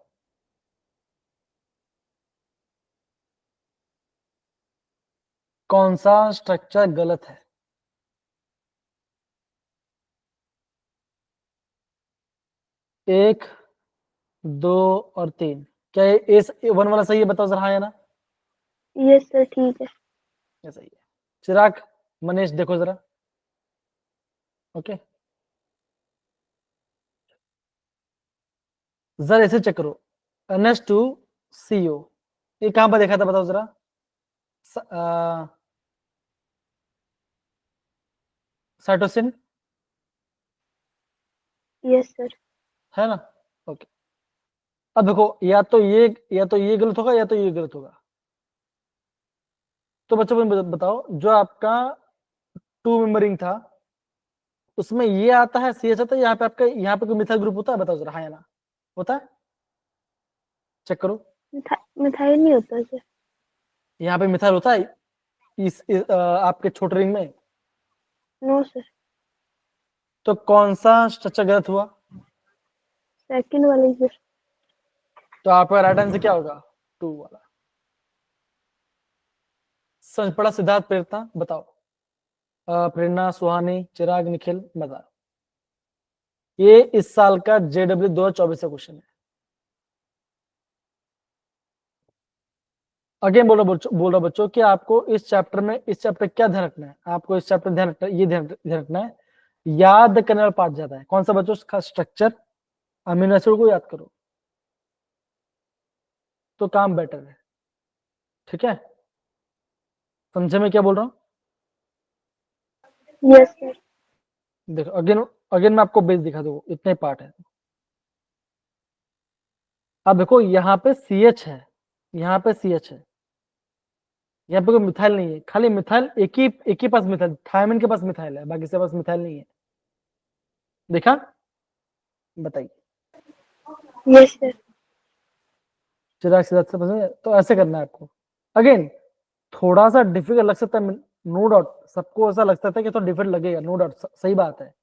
कौन सा स्ट्रक्चर गलत है? एक, 2 और 3, क्या ये वन वाला सही है? बताओ जरा, हाँ या ना? यस सर, ठीक है। ये सही है। चिराग, मनीष देखो जरा। ओके, जरा ऐसे चेक करो, NH2CO ये कहां पर देखा था बताओ जरा? Cytosine yes sir. है ना? ओके, अब देखो या तो ये गलत होगा या तो ये गलत होगा। तो बच्चों मुझे बताओ, जो आपका 2 मेंबर रिंग था उसमें ये आता है, CH आता है, यहाँ पे कोई मिथाइल ग्रुप होता है? बताओ जरा, हाँ या ना? होता है? चेक करो, मिथाइल नहीं होता सर। यहाँ पे मिथाइल होता है आपके छोटे रिंग में? No sir. तो कौन सा स्ट्रक्चर गलत हुआ? सेकंड वाले सर। तो आपका राइट आंसर क्या होगा? 2 वाला। समझ पड़ा सिद्धार्थ, प्रेरणा बताओ। प्रेरणा, सुहानी, चिराग, निखिल बताओ। ये इस साल का JW 2024 का क्वेश्चन है। अगेन बोल रहा बच्चों कि आपको इस चैप्टर क्या ध्यान रखना है? आपको इस चैप्टर ध्यान रखना है, याद करने वाला पार्ट ज्यादा है। कौन सा बच्चों? उसका स्ट्रक्चर, अमीनो एसिड को याद करो तो काम बेटर है। ठीक है, समझे मैं क्या बोल रहा हूँ? Yes sir. देखो अगेन मैं आपको बेस दिखा दूँ, इतने पार्ट है। अब देखो यहाँ पे CH है, यहाँ पे CH है, यहाँ पे कोई मिथाइल नहीं है, खाली मिथाइल एक ही पास मिथाइल, थायमिन के पास मिथाइल है, बाकी से पास मिथाइल नहीं है। देखा? बताइए। Yes sir. चिराग सिद्धार्थ से पसंद है? तो ऐसे करना है आपको। अगेन थोड़ा सा डिफिकल्ट लग सकता है, नो डाउट, सबको ऐसा लगता है कि थोड़ा डिफिकल्ट लगेगा, नो डाउट, सही बात है,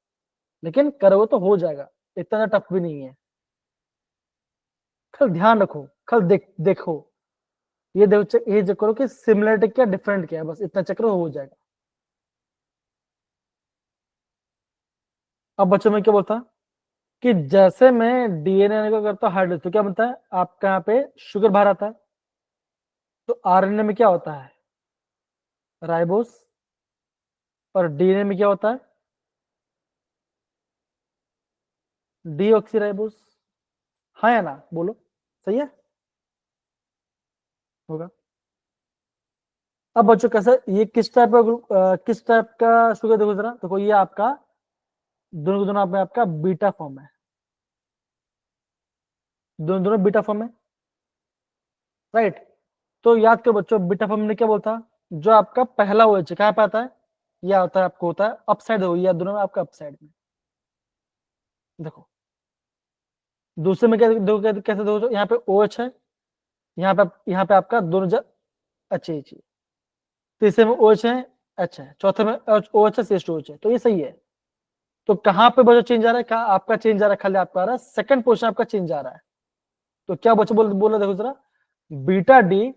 लेकिन करोगे तो हो जाएगा, इतना टफ भी नहीं है। कल ध्यान रखो, कल देखो, ये चेक करो कि सिमिलरिटी क्या डिफरेंट क्या है, बस इतना चेक करो हो जाएगा। अब बच्चों में क्या बोलता कि जैसे मैं DNA का करता हूँ हाइड्रोलाइज, तो क्या बनता है आपका? यहाँ पे शुगर बाहर आता है, तो RNA में क्या होता है? राइबोस, और डीएनए में क्या होता है? डीऑक्सीराइबोस। हाँ या ना, बोलो, सही है, होगा। अब बच्चों कैसे, ये किस टाइप का किस टाइप का शुगर, देखो जरा, देखो ये आपका दोनों दोनों में आपका बीटा फॉर्म है, दोनों दोनों बीटा फॉर्म है, राइट। तो याद करो बच्चों, बीटा फॉर्म में क्या बोलता, जो आपका पहला OH कहाँ पे आता है, यह होता है, आपको होता है अपसाइड, हो या दोनों में आपका अपसाइड में। देखो दूसरे में क्या देखो, कैसे देखो, यहाँ पे OH है, यहाँ पे आपका दोनों अच्छा ही चाहिए, तीसरे में OH है, अच्छा है, चौथे में OH है, शेष OH है, तो ये सही है। तो कहाँ पे बच्चों चेंज आ रहा है, कहाँ आपका चेंज आ रहा है, खाली आपका आ रहा है सेकंड पोजीशन आपका चेंज आ रहा है। तो क्या बच्चों बोला देखो जरा, बीटा डी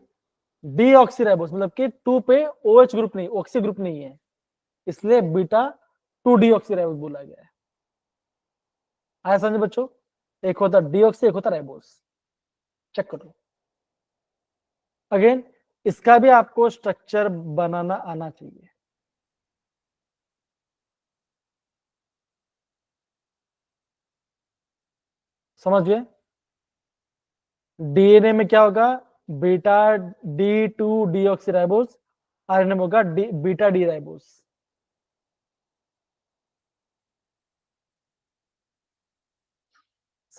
डीऑक्सीराइबोस, मतलब कि 2 पे OH ग्रुप नहीं, ऑक्सी ग्रुप नहीं है, इसलिए बीटा 2 डीऑक्सीराइबोस बोला गया है। आया समझे बच्चों, एक होता डीऑक्सी, एक होता राइबोस, चेक करो। अगेन इसका भी आपको स्ट्रक्चर बनाना आना चाहिए। समझ गए, डीएनए में क्या होगा, बीटा D2 डीऑक्सीराइबोस, आरएनए में होगा बीटा डी राइबोस।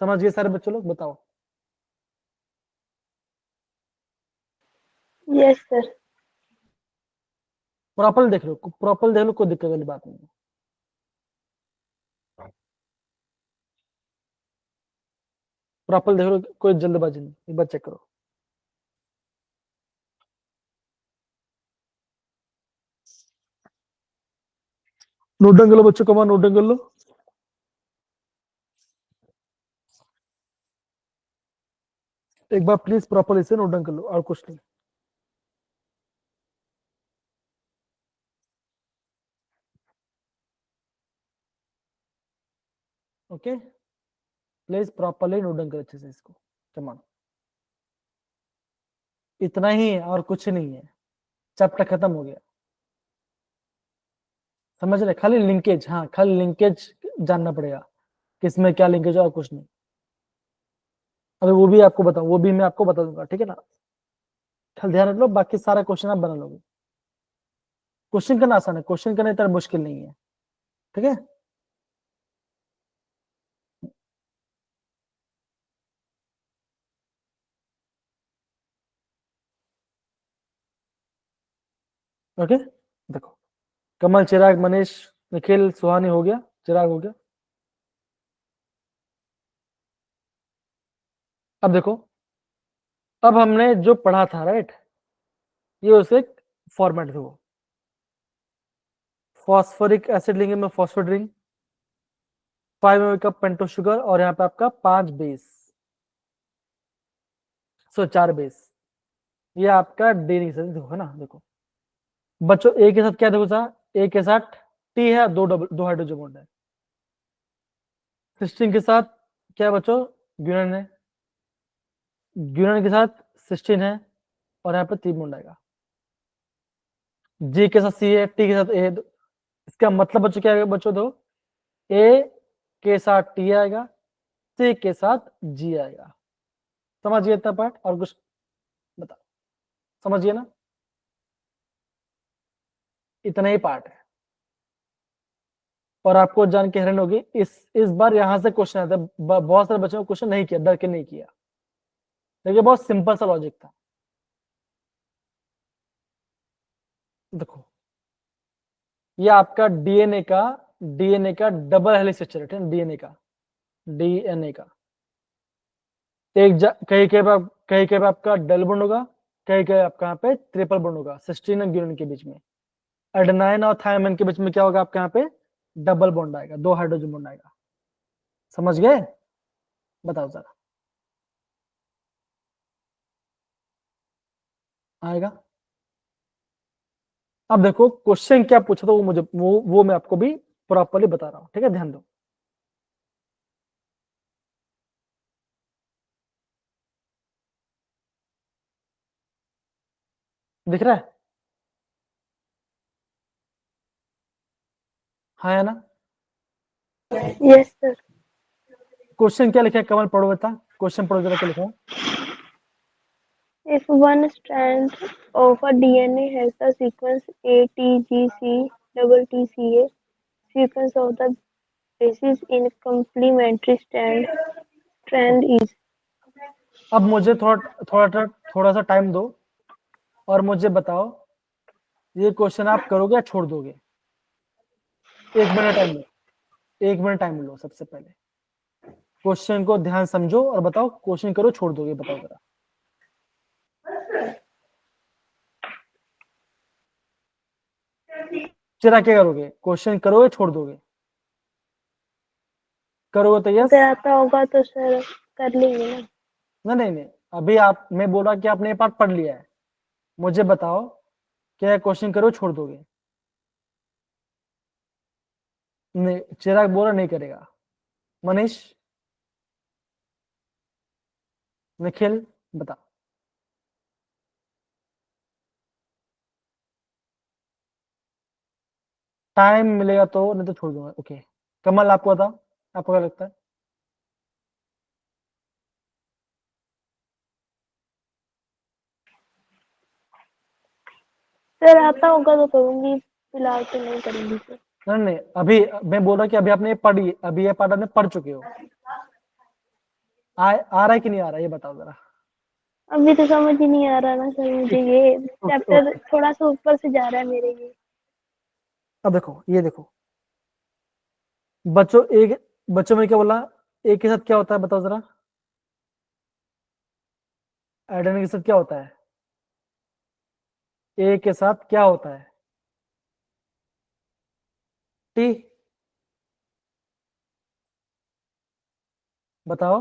समझ गए सारे बच्चों लोग, बताओ। Yes sir. प्रॉपर देख लो, प्रॉपर देख लो, कोई दिक्कत वाली बात नहीं है। प्रॉपर देख लो, कोई जल्दबाजी नहीं, एक बार चेक करो। नोट डाउन कर लो बच्चों, कमा नोट डाउन कर लो। एक बार प्लीज प्रॉपर इसे नोट डाउन कर लो, और कुछ नहीं। Okay, please properly note down करो अच्छे से इसको, कमान। इतना ही है और कुछ नहीं है, चैप्टर खत्म हो गया। समझ रहे, खाली लिंकेज, हाँ खाली लिंकेज जानना पड़ेगा, किसमें क्या लिंकेज है और कुछ नहीं। अभी वो भी आपको बताऊं, वो भी मैं आपको बता दूंगा, ठीक है ना। खाली ध्यान रख लो, बाकी सारा क्वेश्चन आप बना लोगे। क्वेश्चन करना आसान है, क्वेश्चन करना इतना मुश्किल नहीं है, ठीक है। ओके, देखो, कमल, चिराग, मनीष, निखिल, सुहानी हो गया, चिराग हो गया। अब देखो, अब हमने जो पढ़ा था, राइट, ये उसे फॉर्मेट देखो, फॉस्फोरिक एसिड लेंगे में फॉस्फेट रिंग, 5 ml का पेंटो शुगर, और यहाँ पे आपका 5 बेस, 4 बेस, ये आपका डेरी से देखो, है ना। देखो बच्चों, ए के साथ क्या देखो सा, ए के साथ टी है, दो हाइड्रोजन बॉन्ड है। सिस्टीन के साथ क्या है बच्चों, ग्यूनन है, ग्यूनन के साथ सिस्टीन है, और यहाँ पे 3 बॉन्ड आएगा। जी के साथ सी है, टी के साथ ए, इसका मतलब बच्चों क्या है बच्चों, दो ए के साथ टी आएगा, सी के साथ जी आएगा। समझिए इतना पार्ट, और कुछ बता, समझिए ना, इतना ही पार्ट है। और आपको जान के हैरान होगी, इस बार यहां से क्वेश्चन आता है, बहुत सारे बच्चों को क्वेश्चन नहीं किया, डर के नहीं किया, देखिए बहुत सिंपल सा लॉजिक था। देखो ये आपका डीएनए का डबल हेलिक्स स्ट्रक्चर है, डीएनए का कहीं कहीं पे आपका डबल बॉन्ड होगा, कहीं कहीं आपका यहाँ पे ट्रिपल बॉन्ड होगा, सिस्टीन और ग्यूरिन के बीच में। एडेनाइन और थायमिन के बीच में क्या होगा आपका, यहाँ पे डबल बॉन्ड आएगा, 2 हाइड्रोजन बॉन्ड आएगा। समझ गए, बताओ जरा, आएगा। अब देखो क्वेश्चन क्या पूछा था, वो मुझे वो मैं आपको भी प्रॉपरली बता रहा हूँ, ठीक है, ध्यान दो। दिख रहा है, हाँ या ना? Yes, sir. क्वेश्चन क्या लिखा है? कमल पढ़ो बता, क्वेश्चन पढ़ो जरा, क्या लिखा है? If one strand of a DNA has the sequence ATGC double TCA, sequence of the bases in complementary strand is. अब मुझे थोड़ा सा टाइम दो और मुझे बताओ ये क्वेश्चन आप करोगे या छोड़ दोगे? 1 मिनट टाइम लो, 1 मिनट टाइम लो। सबसे पहले क्वेश्चन को ध्यान समझो और बताओ क्वेश्चन करो छोड़ दोगे, बताओ जरा। चिरा क्या करोगे? क्वेश्चन करोगे छोड़ दोगे? करोगे तो यस। अगर आता होगा तो सर कर लेंगे ना। नहीं नहीं नहीं, अभी मैं बोल रहा कि आपने ये पार्ट पढ़ लिया है, मुझे बताओ क्या क्वेश्चन करो छोड़ दोगे? नहीं, चिराग बोला नहीं करेगा। मनीष, निखिल, बता। टाइम मिलेगा तो, नहीं तो छोड़ दूंगा। ओके, कमल आपको बताओ, आपको क्या लगता है? सर आता होगा तो करूंगी, फिलहाल तो नहीं करूंगी सर। नहीं नहीं, अभी मैं बोल रहा कि अभी आपने ये पढ़ी, अभी ये पार्ट आपने पढ़ चुके हो। आ रहा है कि नहीं आ रहा है, ये बताओ जरा। अभी तो समझ ही नहीं आ रहा ना सर मुझे, ये ओके चैप्टर ओके, थोड़ा सा ऊपर से जा रहा है मेरे ये। अब देखो, ये देखो बच्चों, बच्चों में क्या बोला? एक के साथ क्या होता है बताओ जरा? एडेनिन के साथ क्या होता है? ए के साथ क्या होता है? टी। बताओ।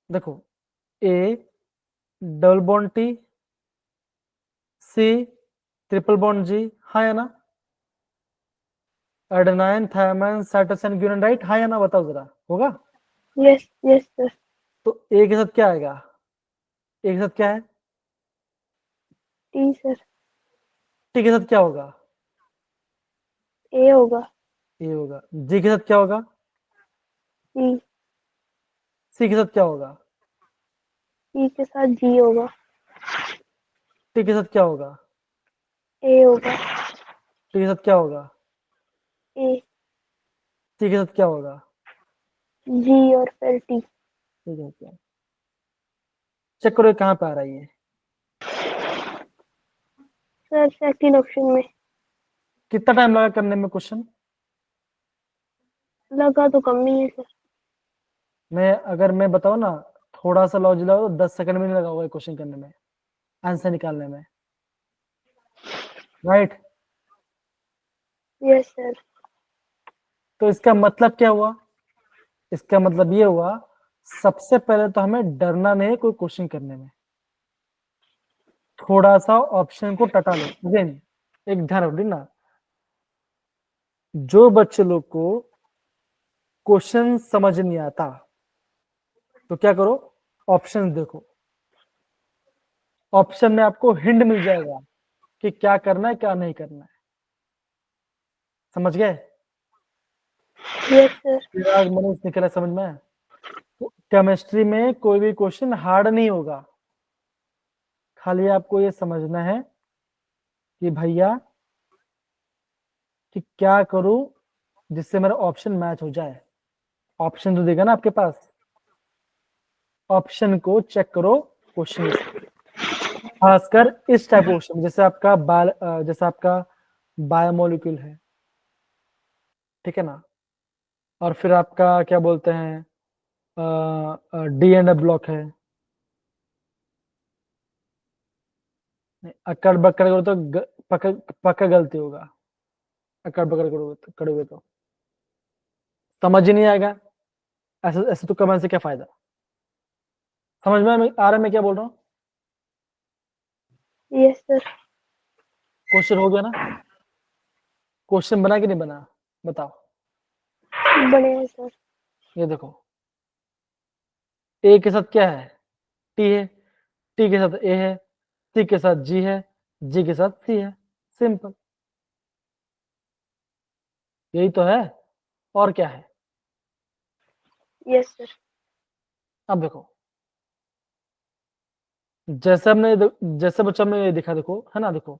देखो, A double bond T, C triple bond G, हाँ या ना? Adenine, thymine, cytosine, guanine, right, हाँ या ना? बताओ जरा, होगा? Yes yes sir. तो ए के साथ क्या आएगा? ए के साथ क्या है? T sir. टी के साथ क्या होगा? ए होगा। ए होगा। जी के साथ क्या होगा? सी। सी के साथ क्या होगा? सी के साथ जी होगा। टी के साथ क्या होगा? ए होगा। टी के साथ क्या होगा? ए। सी के साथ क्या होगा? जी और फिर टी। ठीक है, क्या चेक करो ये कहाँ पे आ रहा है ये? सर सेकंड ऑप्शन में। कितना टाइम लगा करने में क्वेश्चन? लगा तो कम ही है सर। अगर मैं बताऊँ ना, थोड़ा सा लॉजिक लगाओ तो 10 सेकंड में नहीं लगा होगा क्वेश्चन करने में, आंसर निकालने में, राइट? Yes sir. तो इसका मतलब क्या हुआ? इसका मतलब ये हुआ, सबसे पहले तो हमें डरना नहीं है कोई क्वेश्चन करने में। थोड़ा सा ऑप्शन को टटा लो। अगेन एक ध्यान रखो ना, जो बच्चे लोग को क्वेश्चन समझ नहीं आता तो क्या करो, ऑप्शन देखो। ऑप्शन में आपको हिंट मिल जाएगा कि क्या करना है क्या नहीं करना है। समझ गए? Yes sir. चिराग, मनीष, निकला समझ में? तो केमिस्ट्री में कोई भी क्वेश्चन हार्ड नहीं होगा, खाली आपको ये समझना है कि भैया कि क्या करूं जिससे मेरा ऑप्शन मैच हो जाए। ऑप्शन तो देगा ना आपके पास, ऑप्शन को चेक करो क्वेश्चन, खासकर इस टाइप क्वेश्चन जैसे आपका बायोमोलिक्यूल है, ठीक है ना? और फिर आपका क्या बोलते हैं, डीएनए ब्लॉक है। अकड़ बकड़ करो तो पक्का गलती होगा, अकड़ बकड़ करोगे तो समझ ही नहीं आएगा। ऐसे ऐसे तो कमेंट से क्या फायदा? समझ में आ रहा है मैं क्या बोल रहा हूँ? Yes sir. क्वेश्चन हो गया ना? क्वेश्चन बना कि नहीं बना, बताओ। बढ़िया सर। ये देखो, ए के साथ क्या है? टी है, टी के साथ ए है, सी के साथ जी है, जी के साथ सी है। सिंपल। यही तो है, और क्या है? Yes sir. अब देखो, जैसे बच्चा हमने ये देखा, देखो है ना, देखो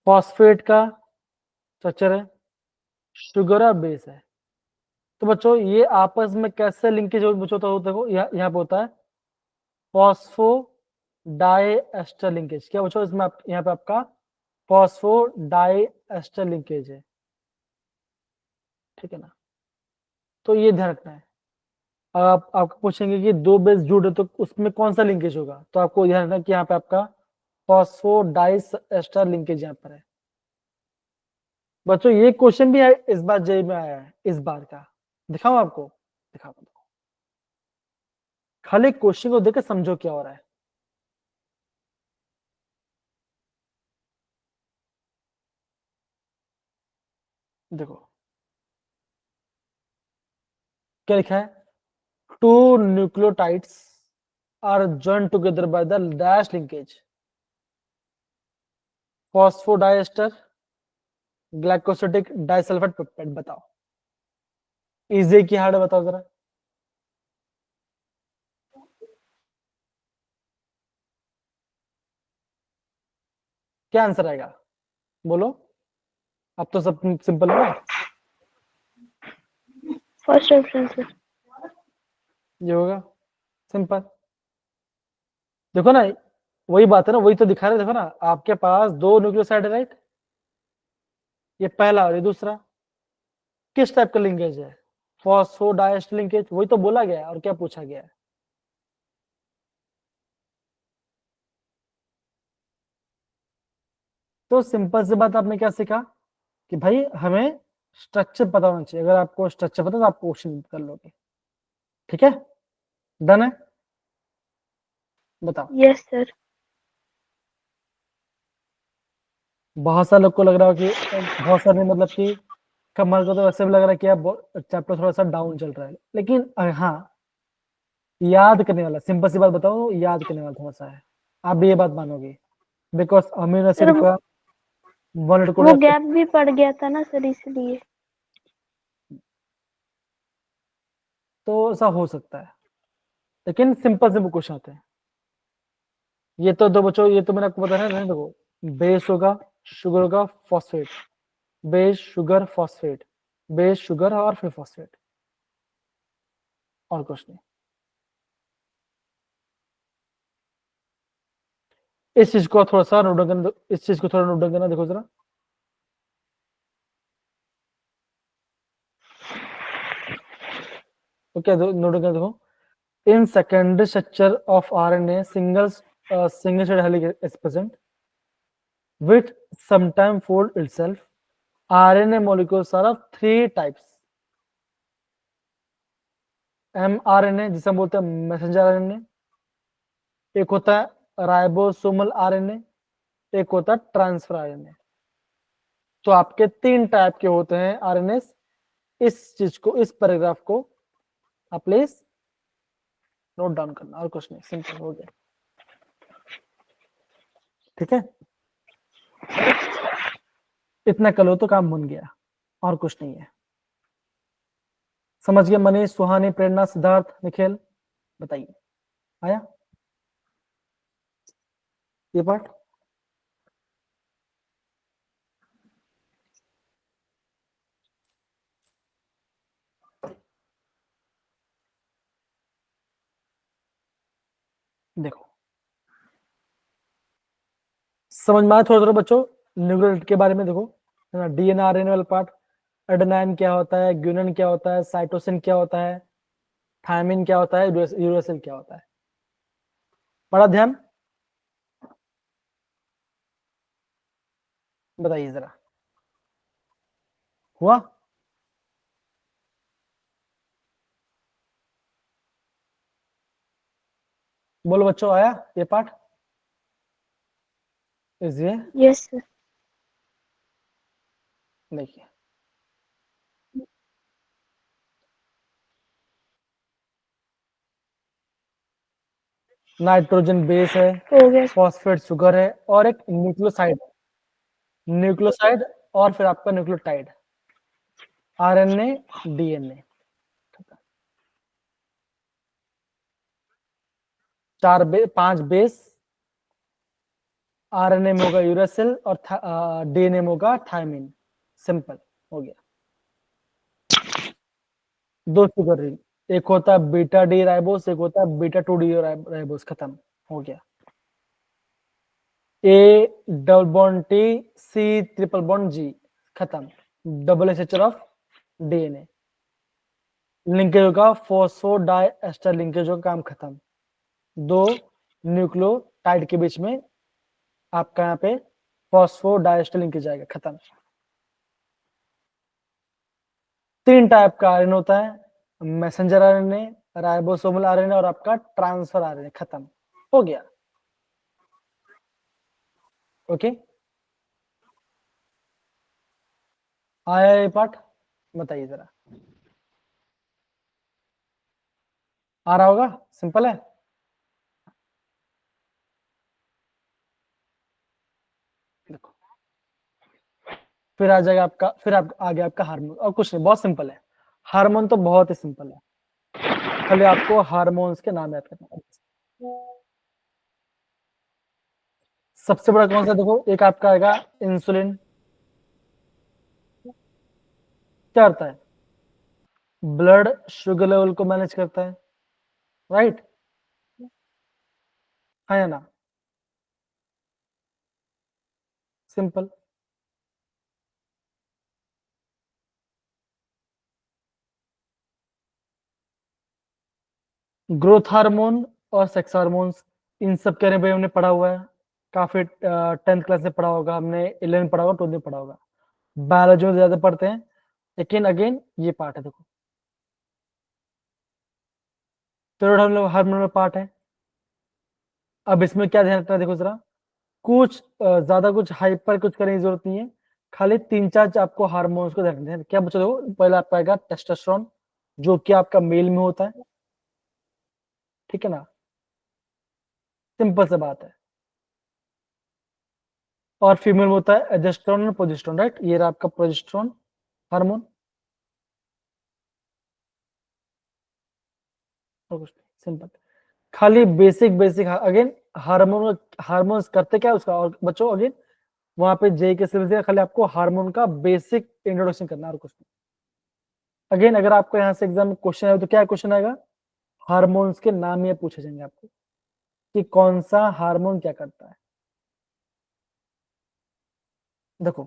फॉस्फेट का स्ट्रक्चर है, शुगर और बेस है। तो बच्चों ये आपस में कैसे लिंकेज बच्चों होता है? देखो यहाँ पे होता है फॉस्फो डाई एस्टर लिंकेज। क्या बच्चों इसमें यहाँ पे आपका फॉस्फो डाई एस्टर लिंकेज है, ठीक है ना? तो ये ध्यान रखना है। आप आपको पूछेंगे कि दो बेस जुड़े तो उसमें कौन सा लिंकेज होगा, तो आपको ध्यान रखना कि यहाँ पे आपका फॉस्फो डाई एस्टर लिंकेज यहाँ पर है। बच्चों ये क्वेश्चन भी इस बार जेई में आया है, इस बार का दिखाऊं आपको? दिखाओ, खाली क्वेश्चन को देखकर समझो क्या हो रहा है। देखो क्या लिखा है, two nucleotides are joined together by the dash linkage phosphodiester glycosidic disulphide peptide. बताओ इजी की हार्ड बताओ जरा। क्या आंसर आएगा बोलो? अब तो सब सिंपल है ना। First option sir. ये होगा सिंपल। देखो ना, वही बात है ना, वही तो दिखा रहे। देखो ना, आपके पास दो न्यूक्लियोसाइड है, राइट? ये पहला और ये दूसरा किस टाइप का लिंकेज है? Phosphodiester linkage. वही तो बोला गया है, और क्या पूछा गया है? तो सिंपल सी बात आपने क्या सीखा कि भाई हमें स्ट्रक्चर पता होना चाहिए। अगर आपको स्ट्रक्चर पता तो आप क्वेश्चन कर लोगे। ठीक है, डन है? बताओ। Yes sir. बहुत सारे लोग को लग रहा हो कि बहुत सारे मतलब कि कमल को तो वैसे भी लग रहा है कि आप चैप्टर थोड़ा सा डाउन चल रहा है, लेकिन हाँ याद करने वाला, सिंपल सी बात बताओ, याद करने वाला थोड़ा सा है। आप भी ये बात मानोगे, बिकॉज अमीनो सर एसिड का वर्ड कोड वो गैप भी पड़ गया था ना सर, इसलिए। तो ऐसा हो सकता है, लेकिन सिंपल से क्वेश्चन आते हैं। ये तो दो बच्चों, ये तो मैंने आपको बताया ना, देखो बेस होगा, शुगर होगा, phosphate, base sugar phosphate, base sugar और फिर फॉस्फेट, और कुछ नहीं। इस चीज को थोड़ा सा नोट डाउन करना, इस चीज को थोड़ा नोट डाउन करना, देखो जरा। तो क्या नोट डाउन करना, देखो in secondary structure of RNA single strand helix is present which sometime fold itself. RNA molecules are of three types. mRNA जिसे हम बोलते हैं मैसेंजर आरएनए, एक होता है राइबोसोमल आरएनए, एक होता है ट्रांसफर आरएनए। तो आपके तीन टाइप के होते हैं आरएनए। इस चीज को, इस पैराग्राफ को आप प्लीज नोट डाउन करना, और कुछ नहीं, सिंपल हो गया। ठीक है, इतना कर लो तो काम बन गया, और कुछ नहीं है। समझ गए? मनीष, सुहानी, प्रेरणा, सिद्धार्थ, निखिल, बताइए आया ये पार्ट? देखो समझ में आया थोड़ा थोड़ा बच्चों न्यूक्लियोटाइड के बारे में? देखो है ना, डीएनए आरएनए वाला पार्ट, एडेनाइन क्या होता है, ग्यूनिन क्या होता है, साइटोसिन क्या होता है, थायमिन क्या होता है, यूरेसिल क्या होता है। बड़ा ध्यान, बताइए जरा, हुआ? बोलो बच्चों, आया ये पार्ट? इजी है? Yes sir. देखिए नाइट्रोजन बेस है, हो गया। फॉस्फेट शुगर है, और एक न्यूक्लियोसाइड, न्यूक्लियोसाइड और फिर आपका nucleotide. RNA DNA. 5 base, RNA में होगा यूरासिल और डीएनए में होगा थायमिन। सिंपल हो गया। 2 शुगर रिंग, एक होता है बीटा डी राइबोस, एक होता है बीटा 2 डी राइबोस। खत्म हो गया। A double bond T, C triple bond G. खत्म। Double structure of DNA. Linkage होगा फॉस्फोडाइएस्टर लिंकेज होगा, काम खत्म। 2 न्यूक्लियोटाइड के बीच में आपका यहाँ पे फॉस्फोडाइएस्टर लिंकेज आएगा। खत्म। 3 टाइप का आरएनए होता है, मैसेंजर आरएनए, राइबोसोमल आरएनए और आपका ट्रांसफर आरएनए। खत्म हो गया। ओके, आया ये पार्ट? बताइए जरा, आ रहा होगा? सिंपल है। देखो, फिर आ जाएगा आपका, फिर आप आ गया आपका हार्मोन, और कुछ नहीं, बहुत सिंपल है। हार्मोन तो बहुत ही सिंपल है, खाली आपको हार्मोन्स के नाम याद करना है। सबसे बड़ा कौन सा? देखो, एक आपका आएगा इंसुलिन। क्या करता है? ब्लड शुगर लेवल को मैनेज करता है, राइट? है या ना? सिंपल। ग्रोथ हार्मोन और सेक्स हार्मोन्स, इन सब के बारे में हमने पढ़ा हुआ है काफी। 10th क्लास में पढ़ा होगा हमने, 11 पढ़ा होगा, 12 में पढ़ा होगा। बायोलॉजी में ज्यादा पढ़ते हैं, लेकिन अगेन ये पार्ट है। देखो, थायराइड हार्मोन में पार्ट है। अब इसमें क्या ध्यान रखना है, देखो जरा, कुछ ज्यादा कुछ हाइपर कुछ करने की जरूरत नहीं है, खाली 3-4 आपको हार्मोन्स को ध्यान रखना है। क्या बच्चों? देखो, पहला आपका आएगा टेस्टोस्टेरोन, जो कि आपका मेल में होता है, ठीक है ना? सिंपल सा बात है। और फीमेल में होता है एजेस्ट्रोन और प्रोजेस्टेरोन, राइट? ये रहा आपका प्रोजेस्टेरोन हार्मोन। और कुछ नहीं, सिंपल। खाली बेसिक बेसिक अगेन हार्मोन्स करते क्या है उसका, और बच्चों अगेन वहां पे जे के सिलेबस खाली आपको हार्मोन का बेसिक इंट्रोडक्शन करना है, और कुछ नहीं। अगेन अगर आपको यहाँ से एग्जाम में क्वेश्चन आए तो क्या क्वेश्चन आएगा? हार्मोन्स के नाम ये पूछे जाएंगे आपको कि कौन सा हार्मोन क्या करता है। देखो,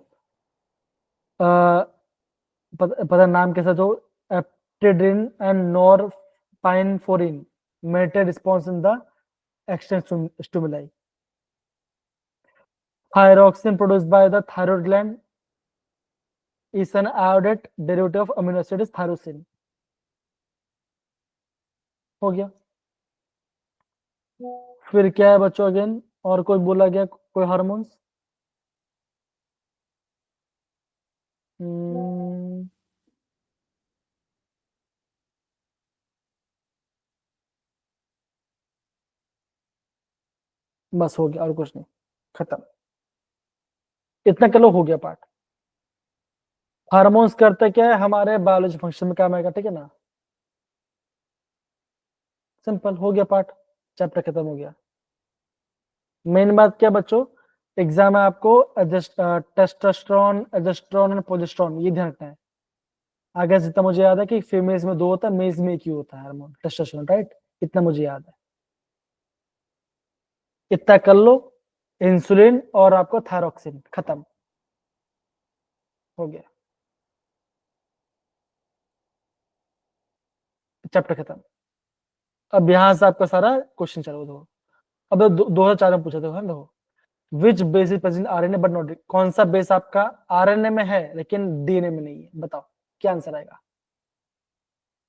पता नाम के साथ हो, epinephrine and norepinephrine mediated response in the extension stimuli. Thyroxine produced by the thyroid gland is an iodate derivative of amino acid is thyrosin। हो गया। फिर क्या है बच्चों अगेन, और कोई बोला गया कोई हार्मोन्स? बस हो गया, और कुछ नहीं, खत्म। इतना कलो हो गया पार्ट। हार्मोन्स करते क्या है? हमारे बायोलॉजी फंक्शन में काम आएगा, ठीक है ना? सिंपल हो गया पार्ट, चैप्टर खत्म हो गया। मेन बात क्या बच्चों, एग्जाम में आपको टेस्टोस्टेरोन, एजेस्ट्रोन और प्रोजेस्टेरोन ये ध्यान रखना है। आगे जितना मुझे याद है कि फीमेल्स में 2 होता है, मेल्स में 1 ही होता है हार्मोन टेस्टोस्टेरोन, राइट? इतना मुझे याद है, इतना कर लो। इंसुलिन और आपको थायरोक्सिन, खत्म हो गया, चैप्टर खत्म। अब यहाँ से आपका सारा क्वेश्चन चालू। देखो, अब 2004 में पूछा था, देखो, which base is present RNA but not, कौन सा बेस आपका आरएनए में है लेकिन डीएनए में नहीं है? बताओ क्या आंसर आएगा?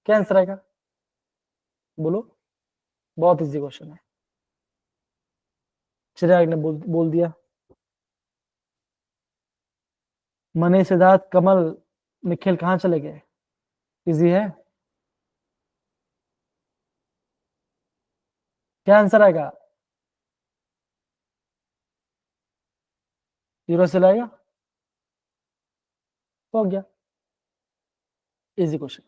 क्या आंसर आएगा? बोलो। बहुत इजी क्वेश्चन है। चिराग ने बोल दिया। मनीष, सिद्धार्थ, कमल, निखिल कहाँ चले गए? इजी है। क्या आंसर आएगा? यूरोसिल आएगा। हो गया। Easy question.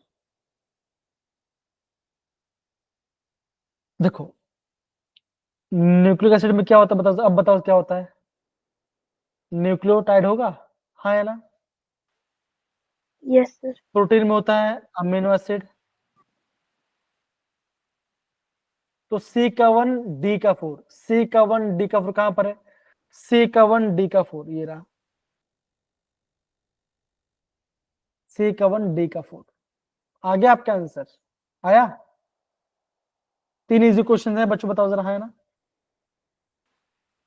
देखो न्यूक्लिक एसिड में क्या होता है, बताओ अब, बताओ क्या होता है? न्यूक्लियोटाइड होगा, हाँ या ना? Yes sir. प्रोटीन में होता है अमीनो एसिड। तो C का 1 D का 4, C का 1 D का 4 कहां पर है? C का 1 D का 4 ये रहा, C का 1 D का 4। आ गया आपका आंसर? आया? 3 इजी क्वेश्चन है बच्चों, बताओ जरा, है ना?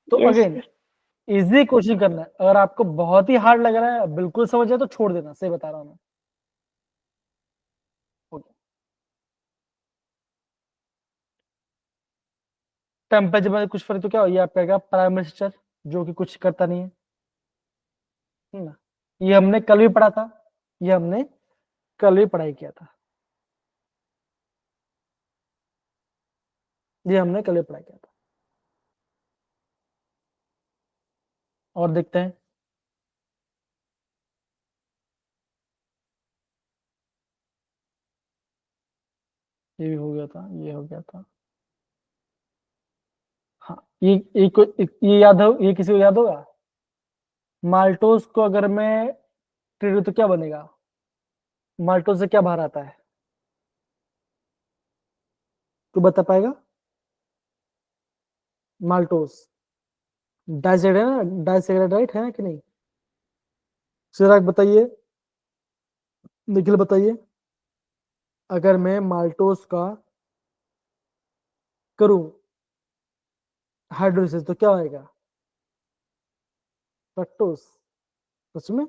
तो yes again sir. Easy question करना है। अगर आपको बहुत ही हार्ड लग रहा है, बिल्कुल समझ जाए तो छोड़ देना, सही बता रहा हूं मैं। Okay. टेम्परेचर में कुछ फर्क तो क्या हो, ये आपका प्राइम मिनिस्टर जो कि कुछ करता नहीं है ना? ये हमने कल भी पढ़ा था, ये हमने कल भी पढ़ाई किया था, ये हमने कल भी पढ़ाई किया था। और देखते हैं, ये भी हो गया था, ये हो गया था। हाँ, ये याद हो, ये किसी को याद होगा? माल्टोस को अगर मैं ट्रीट तो क्या बनेगा? माल्टोस से क्या बाहर आता है? तू बता पाएगा? माल्टोस डाइसेड है ना, डाइसेक्राइड है ना कि नहीं? चिराग बताइए, निखिल बताइए, अगर मैं माल्टोस का करूं हाइड्रोलिसिस तो क्या आएगा? फ्रक्टोस। सच में?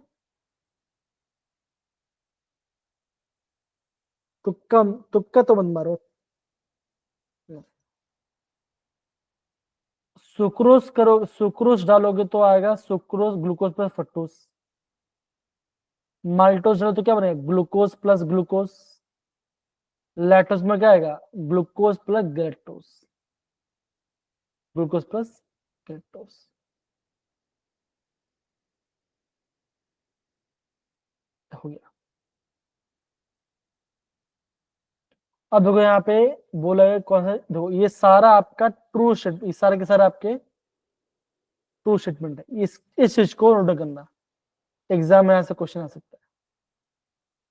तुक्का तो मत मारो। सुक्रोज करो, सुक्रोज डालोगे तो आएगा sucrose glucose plus fructose. Maltose डालो तो क्या बनेगा? Glucose plus glucose. लैक्टोज में क्या आएगा? Glucose plus galactose, glucose plus galactose. हो गया। अब देखो यहाँ पे बोला है कौन सा, देखो ये सारा आपका ट्रू स्टेटमेंट, ये सारे के सारे आपके ट्रू स्टेटमेंट है। इस चीज को नोट करना, एग्जाम में यहाँ से क्वेश्चन आ सकता है।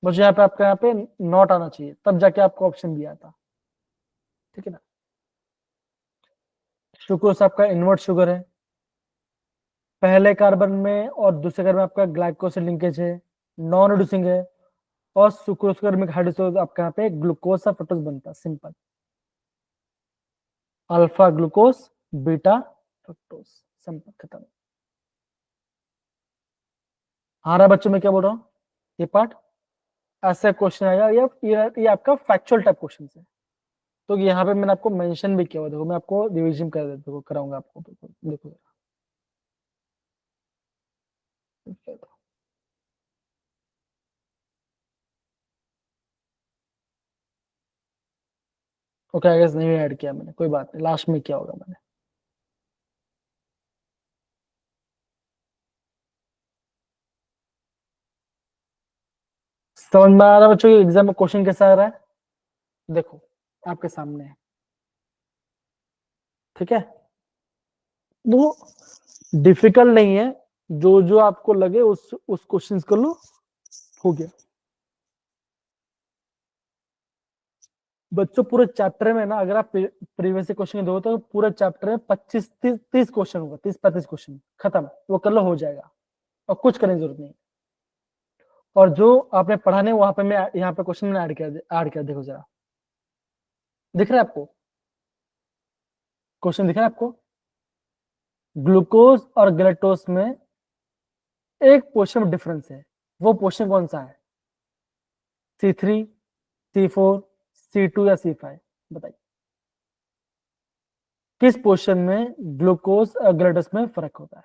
मुझे यहाँ पे आपका यहाँ पे नॉट आना चाहिए, तब जाके आपको ऑप्शन दिया था, ठीक है ना? सुक्रोज आपका इन्वर्ट शुगर है, पहले कार्बन में और दूसरे कार्बन में आपका ग्लाइकोसिड लिंकेज है, नॉन रिड्यूसिंग है, और सुक्रोज में हाइड्रोजन आपका यहाँ पे ग्लूकोज और फ्रक्टोज बनता है, simple. Alpha glucose beta fructose, simple, खत्म। आ रहा है बच्चों में क्या बोल रहा हूँ? ये पार्ट ऐसा क्वेश्चन आएगा, ये आपका फैक्चुअल टाइप क्वेश्चन है। तो यहाँ पे मैंने आपको मेंशन भी किया हुआ, देखो मैं आपको रिवीजन कर देखो कराऊंगा आपको, देखो। ओके, आई गेस नहीं ऐड किया मैंने, कोई बात नहीं, लास्ट में क्या होगा मैंने। समझ में आ रहा है बच्चों? एग्जाम में क्वेश्चन कैसा आ रहा है? देखो आपके सामने है, ठीक है? वो डिफिकल्ट नहीं है, जो जो आपको लगे उस क्वेश्चन कर लो, हो गया। बच्चों पूरे चैप्टर में ना, अगर आप प्रीवियस क्वेश्चन दो तो पूरे चैप्टर में 25-30 क्वेश्चन होगा, 30-35 क्वेश्चन, खत्म, वो कर लो, हो जाएगा, और कुछ करने की जरूरत नहीं। और जो आपने पढ़ा नहीं, वहां पे मैं यहाँ पे क्वेश्चन में ऐड कर देखो जरा, दिख रहा है आपको? क्वेश्चन दिख रहा है आपको? ग्लूकोज और गैलेक्टोज में एक पोर्शन में डिफरेंस है, वो पोर्शन कौन सा है? C3, C4, C2 या C5? बताइए किस पोर्शन में ग्लूकोज और गैलेक्टोज में फर्क होता है?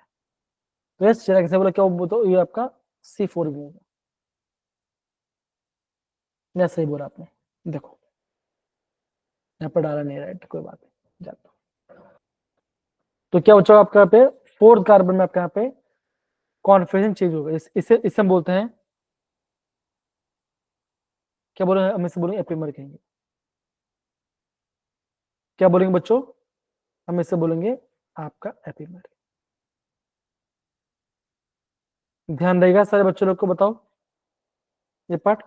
तो यस, चिराग से बोला क्या, वो तो ये आपका C4 भी होगा। या सही बोला आपने, देखो यहाँ पर डाला नहीं, राइट, कोई बात नहीं, जाता। तो क्या बचा आपका यहाँ पे? फोर्थ कार्बन में आपका यहाँ पे कॉन्फिगरेशन चेंज होगा, इसे हम बोलते हैं क्या बोलेंगे, हम इसे बोलेंगे एपीमर कहेंगे। क्या बोलेंगे बच्चों, हम इसे बोलेंगे आपका एपीमर। ध्यान रहेगा सारे बच्चों लोग को, बताओ ये पार्ट।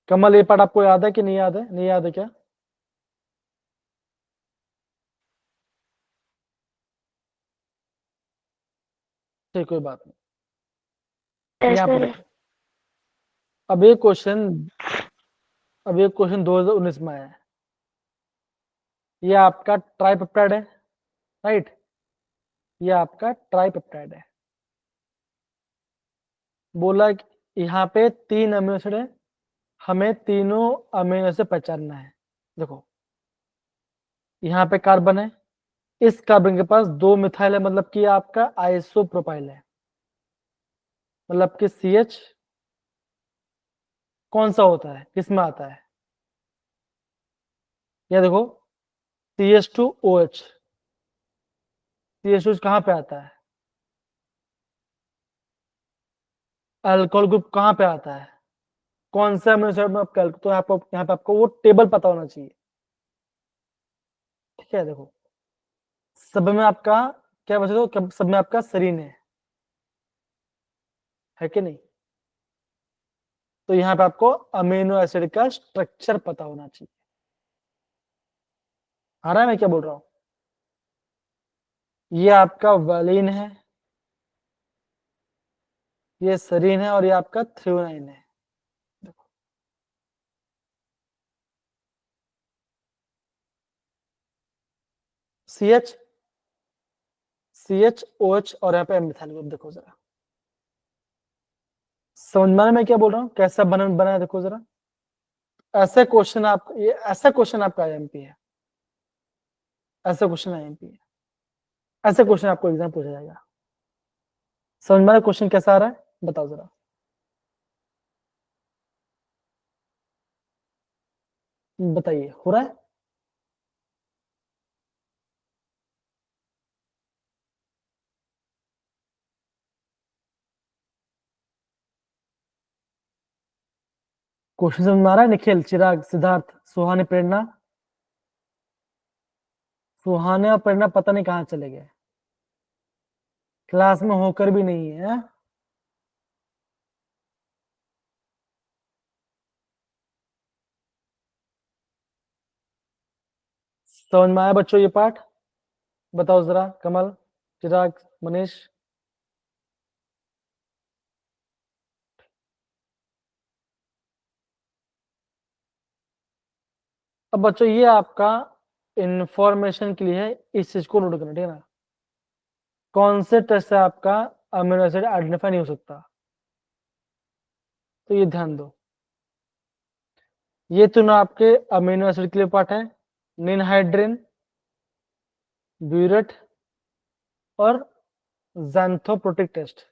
कमल ये पार्ट आपको याद है कि नहीं याद है, नहीं याद है क्या? ठीक, कोई बात नहीं, यस यहाँ पर सर। देखो। अब ये क्वेश्चन 2019 में आया है। ये आपका ट्राइपेप्टाइड है, राइट? ये आपका ट्राइपेप्टाइड है। बोला कि यहाँ पे 3 अमीनो एसिड है, हमें तीनों अमीनो एसिड पहचानना है। देखो यहाँ पे कार्बन है, इस कार्बन के पास 2 मिथाइल है, मतलब कि आपका आइसोप्रोपाइल है। मतलब कि CH कौन सा होता है, किसमें आता है? ये देखो CH2OH, CH2 कहाँ पे आता है? अल्कोहल ग्रुप कहाँ पे आता है? कौन सा अमीनो एसिड में आपका? तो यहाँ पे आपको वो टेबल पता होना चाहिए। ठीक है, देखो सब में आपका क्या बचे, तो सब में आपका सेरीन है कि नहीं? तो यहाँ पे आपको अमीनो एसिड का स्ट्रक्चर पता होना चाहिए। आ रहा है मैं क्या बोल रहा हूँ? ये आपका वालिन है, ये सेरीन है, और ये आपका थ्रेओनाइन है। देखो CH OH और यहाँ पे मिथाइल ग्रुप। देखो जरा समझ में मैं क्या बोल रहा हूँ, कैसा बना है, देखो जरा। ऐसे क्वेश्चन आप, ये ऐसा क्वेश्चन आपका IMP है, ऐसा क्वेश्चन IMP है, ऐसे क्वेश्चन आपको एग्जाम पूछा जाएगा। समझ में क्वेश्चन कैसा आ रहा है, बताओ जरा। बताइए, हो रहा है? क्वेश्चन समझ में आ रहा है? निखिल, चिराग, सिद्धार्थ, सुहाने, प्रेरणा। सुहाने और प्रेरणा पता नहीं कहाँ चले गए, क्लास में होकर भी नहीं है। समझ में आया बच्चों ये पार्ट? बताओ जरा, कमल, चिराग, मनीष। अब बच्चों ये आपका इंफॉर्मेशन के लिए है, इस चीज को नोट करना, ठीक है ना? कौन से टेस्ट से आपका अमीनो एसिड आइडेंटिफाई नहीं हो सकता, तो ये ध्यान दो। ये तीनों आपके अमीनो एसिड के लिए पार्ट है, निनहाइड्रिन, ब्यूरेट और ज़ैंथोप्रोटिक टेस्ट।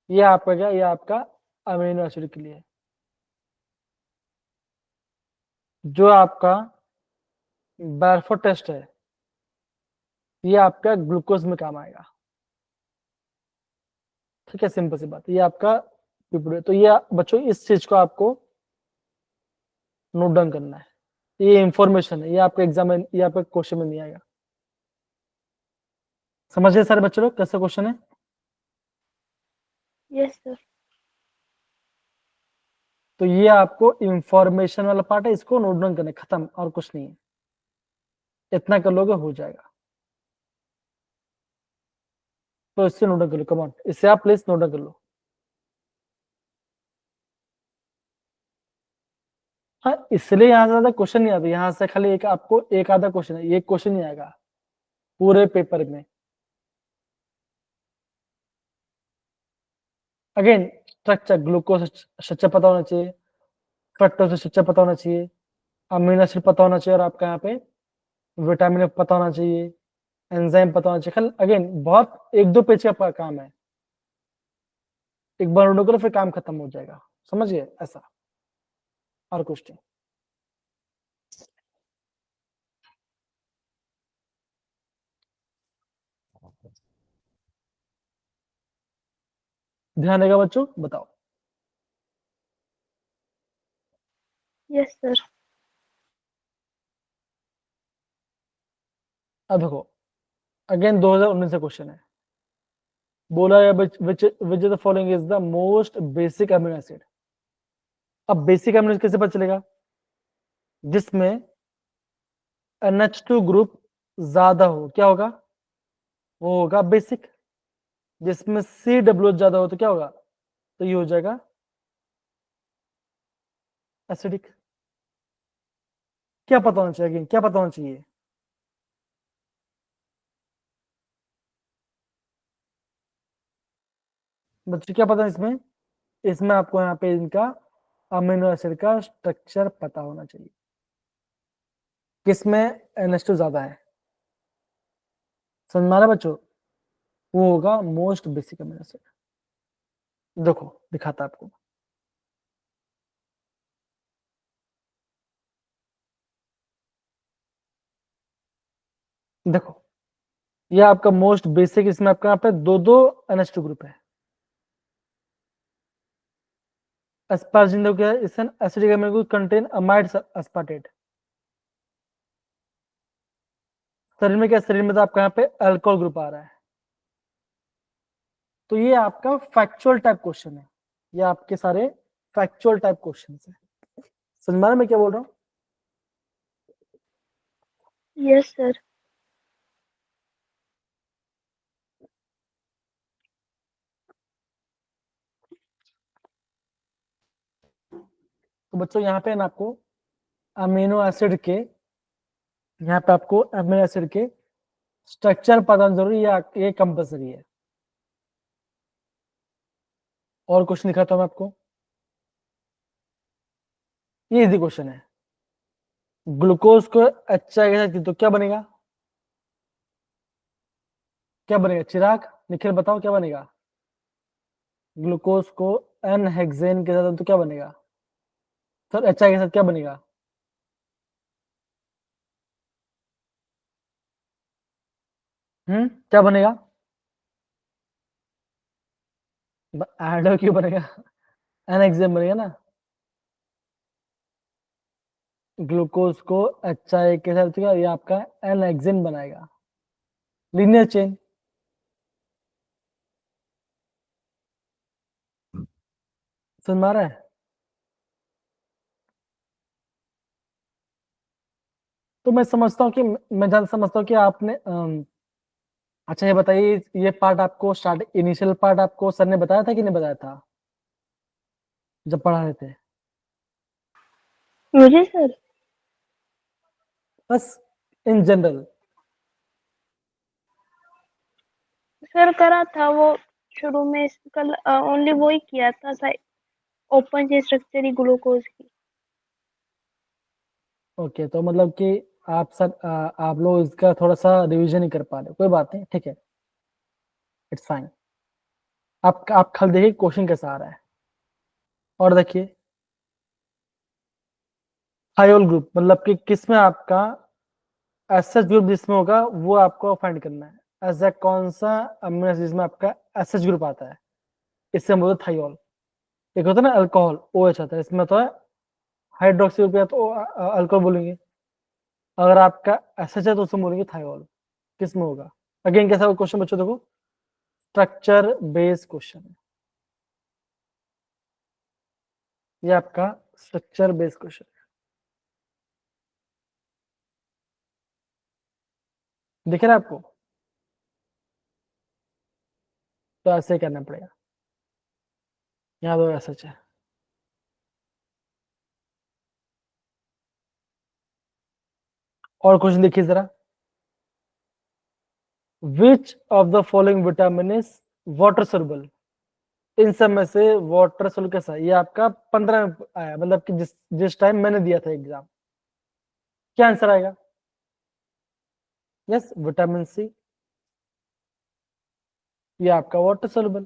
ये आपका क्या, ये आपका अमीनो एसिड के लिए है। जो आपका बैरफोर्ड टेस्ट है, ये आपका ग्लूकोज में काम आएगा। ठीक है, सिंपल सी बात, ये आपका पिपड़े। तो ये बच्चों इस चीज को आपको नोट डाउन करना है, ये इंफॉर्मेशन है, ये आपका एग्जाम में, ये आपका क्वेश्चन में नहीं आएगा। समझ गए सारे बच्चों लोग कैसा क्वेश्चन है? Yes sir. तो ये आपको इंफॉर्मेशन वाला पार्ट है, इसको नोट डाउन करना है, खत्म, और कुछ नहीं है। इतना कर लोगे हो जाएगा। तो इससे नोट डाउन कर लो, कम, इससे आप प्लीज नोट डाउन कर लो। हाँ, इसलिए यहाँ से ज्यादा क्वेश्चन नहीं आता, यहाँ से खाली एक आपको एक आधा क्वेश्चन है, ये क्वेश्चन नहीं आएगा पूरे पेपर में। अगेन स्ट्रक्चर, ग्लूकोज स्ट्रक्चर पता होना चाहिए, फ्रक्टोज स्ट्रक्चर पता होना चाहिए, अमीनो एसिड पता होना चाहिए, और आपका यहाँ पे विटामिन पता होना चाहिए, एंजाइम पता होना चाहिए। खाली अगेन बहुत 1-2 पेज का काम है, एक बार नोट करो फिर काम खत्म हो जाएगा। समझ गए? ऐसा, और कुछ नहीं। ध्यान देगा बच्चों, बताओ। Yes sir. अब देखो अगेन 2019 से क्वेश्चन है, बोला है which which the following is the most basic amino acid. अब बेसिक अमीनो एसिड कैसे पता चलेगा? जिसमें NH2 ग्रुप ज्यादा हो, क्या होगा? वो होगा बेसिक। जिसमें COOH ज्यादा हो तो क्या होगा? तो ये हो जाएगा एसिडिक। क्या पता होना चाहिए? क्या पता होना चाहिए? बच्चों क्या पता है इसमें? इसमें आपको यहाँ पे इनका अमीनो एसिड का स्ट्रक्चर पता होना चाहिए। किसमें NH2 ज्यादा है, समझ में आ रहा है बच्चों? वो होगा मोस्ट बेसिक अमीनो एसिड। देखो दिखाता आपको, देखो ये आपका मोस्ट बेसिक, इसमें आपका यहाँ पे दो दो NH2 ग्रुप है। एस्पार्जिन देखो क्या है, इस acidic amino contain amide aspartate. शरीर में क्या, शरीर में तो आपका यहाँ पे अल्कोहल ग्रुप आ रहा है। तो ये आपका फैक्चुअल टाइप क्वेश्चन है, ये आपके सारे फैक्चुअल टाइप क्वेश्चन है। समझ में आ रहा है मैं क्या बोल रहा हूँ? Yes sir. तो बच्चों यहाँ पे ना आपको अमीनो एसिड के, यहाँ पे आपको अमीनो एसिड के स्ट्रक्चर पता होना जरूरी है, ये कंपल्सरी है। और क्वेश्चन दिखाता हूँ मैं आपको, ये इजी क्वेश्चन है। ग्लूकोज को अच्छा के साथ तो क्या बनेगा? क्या बनेगा चिराग, निखिल बताओ क्या बनेगा? ग्लूकोज को एन हेक्सेन के साथ तो क्या बनेगा? सर अच्छा के साथ क्या बनेगा? क्या बनेगा? एडो क्यों बनेगा? एन हेक्सेन बनेगा ना। ग्लूकोज को अच्छा के साथ तो क्या, ये आपका एन हेक्सेन बनाएगा, लीनियर चेन। समझ में आ रहा है? तो मैं समझता हूँ कि मैं ज्यादा समझता हूँ कि आपने अच्छा ये बताइए, ये पार्ट आपको स्टार्ट इनिशियल पार्ट आपको सर ने बताया था कि नहीं बताया था जब पढ़ा रहे थे? मुझे सर, बस इन जनरल। सर करा था वो शुरू में, कल ओनली वो ही किया था ओपन चेन स्ट्रक्चर ही ग्लूकोज की। ओके तो मतलब कि आप सब आप लोग इसका थोड़ा सा रिवीजन ही कर पा रहे, कोई बात नहीं, ठीक है, इट्स फाइन। आप कल देखिए क्वेश्चन कैसा आ रहा है। और देखिए थायोल ग्रुप मतलब कि किसमें आपका एसएच ग्रुप जिसमें होगा वो आपको फाइंड करना है। ऐसा कौन सा अमीनो एसिड जिसमें आपका एसएच ग्रुप आता है, इससे हम बोलते हैं थायोल। एक होता है ना अल्कोहल, OH आता है, इसमें तो है हाइड्रोक्सी ग्रुप या तो अल्कोहल बोलेंगे। अगर आपका एसएच है तो उसमें बोलेंगे थायोल। किसमें होगा? अगेन कैसा क्वेश्चन बच्चों देखो, स्ट्रक्चर बेस्ड क्वेश्चन है ये आपका, स्ट्रक्चर बेस्ड क्वेश्चन। दिख रहा है आपको? तो ऐसे ही करना पड़ेगा, यहाँ दो एसएच है। और क्वेश्चन देखिए जरा, which of the following vitamin is water soluble? इन सब में से वाटर सोल्यूबल कैसा है? ये आपका 15 में आया, मतलब कि जिस जिस टाइम मैंने दिया था एग्जाम। क्या आंसर आएगा? यस विटामिन C, ये आपका वाटर सोल्युबल।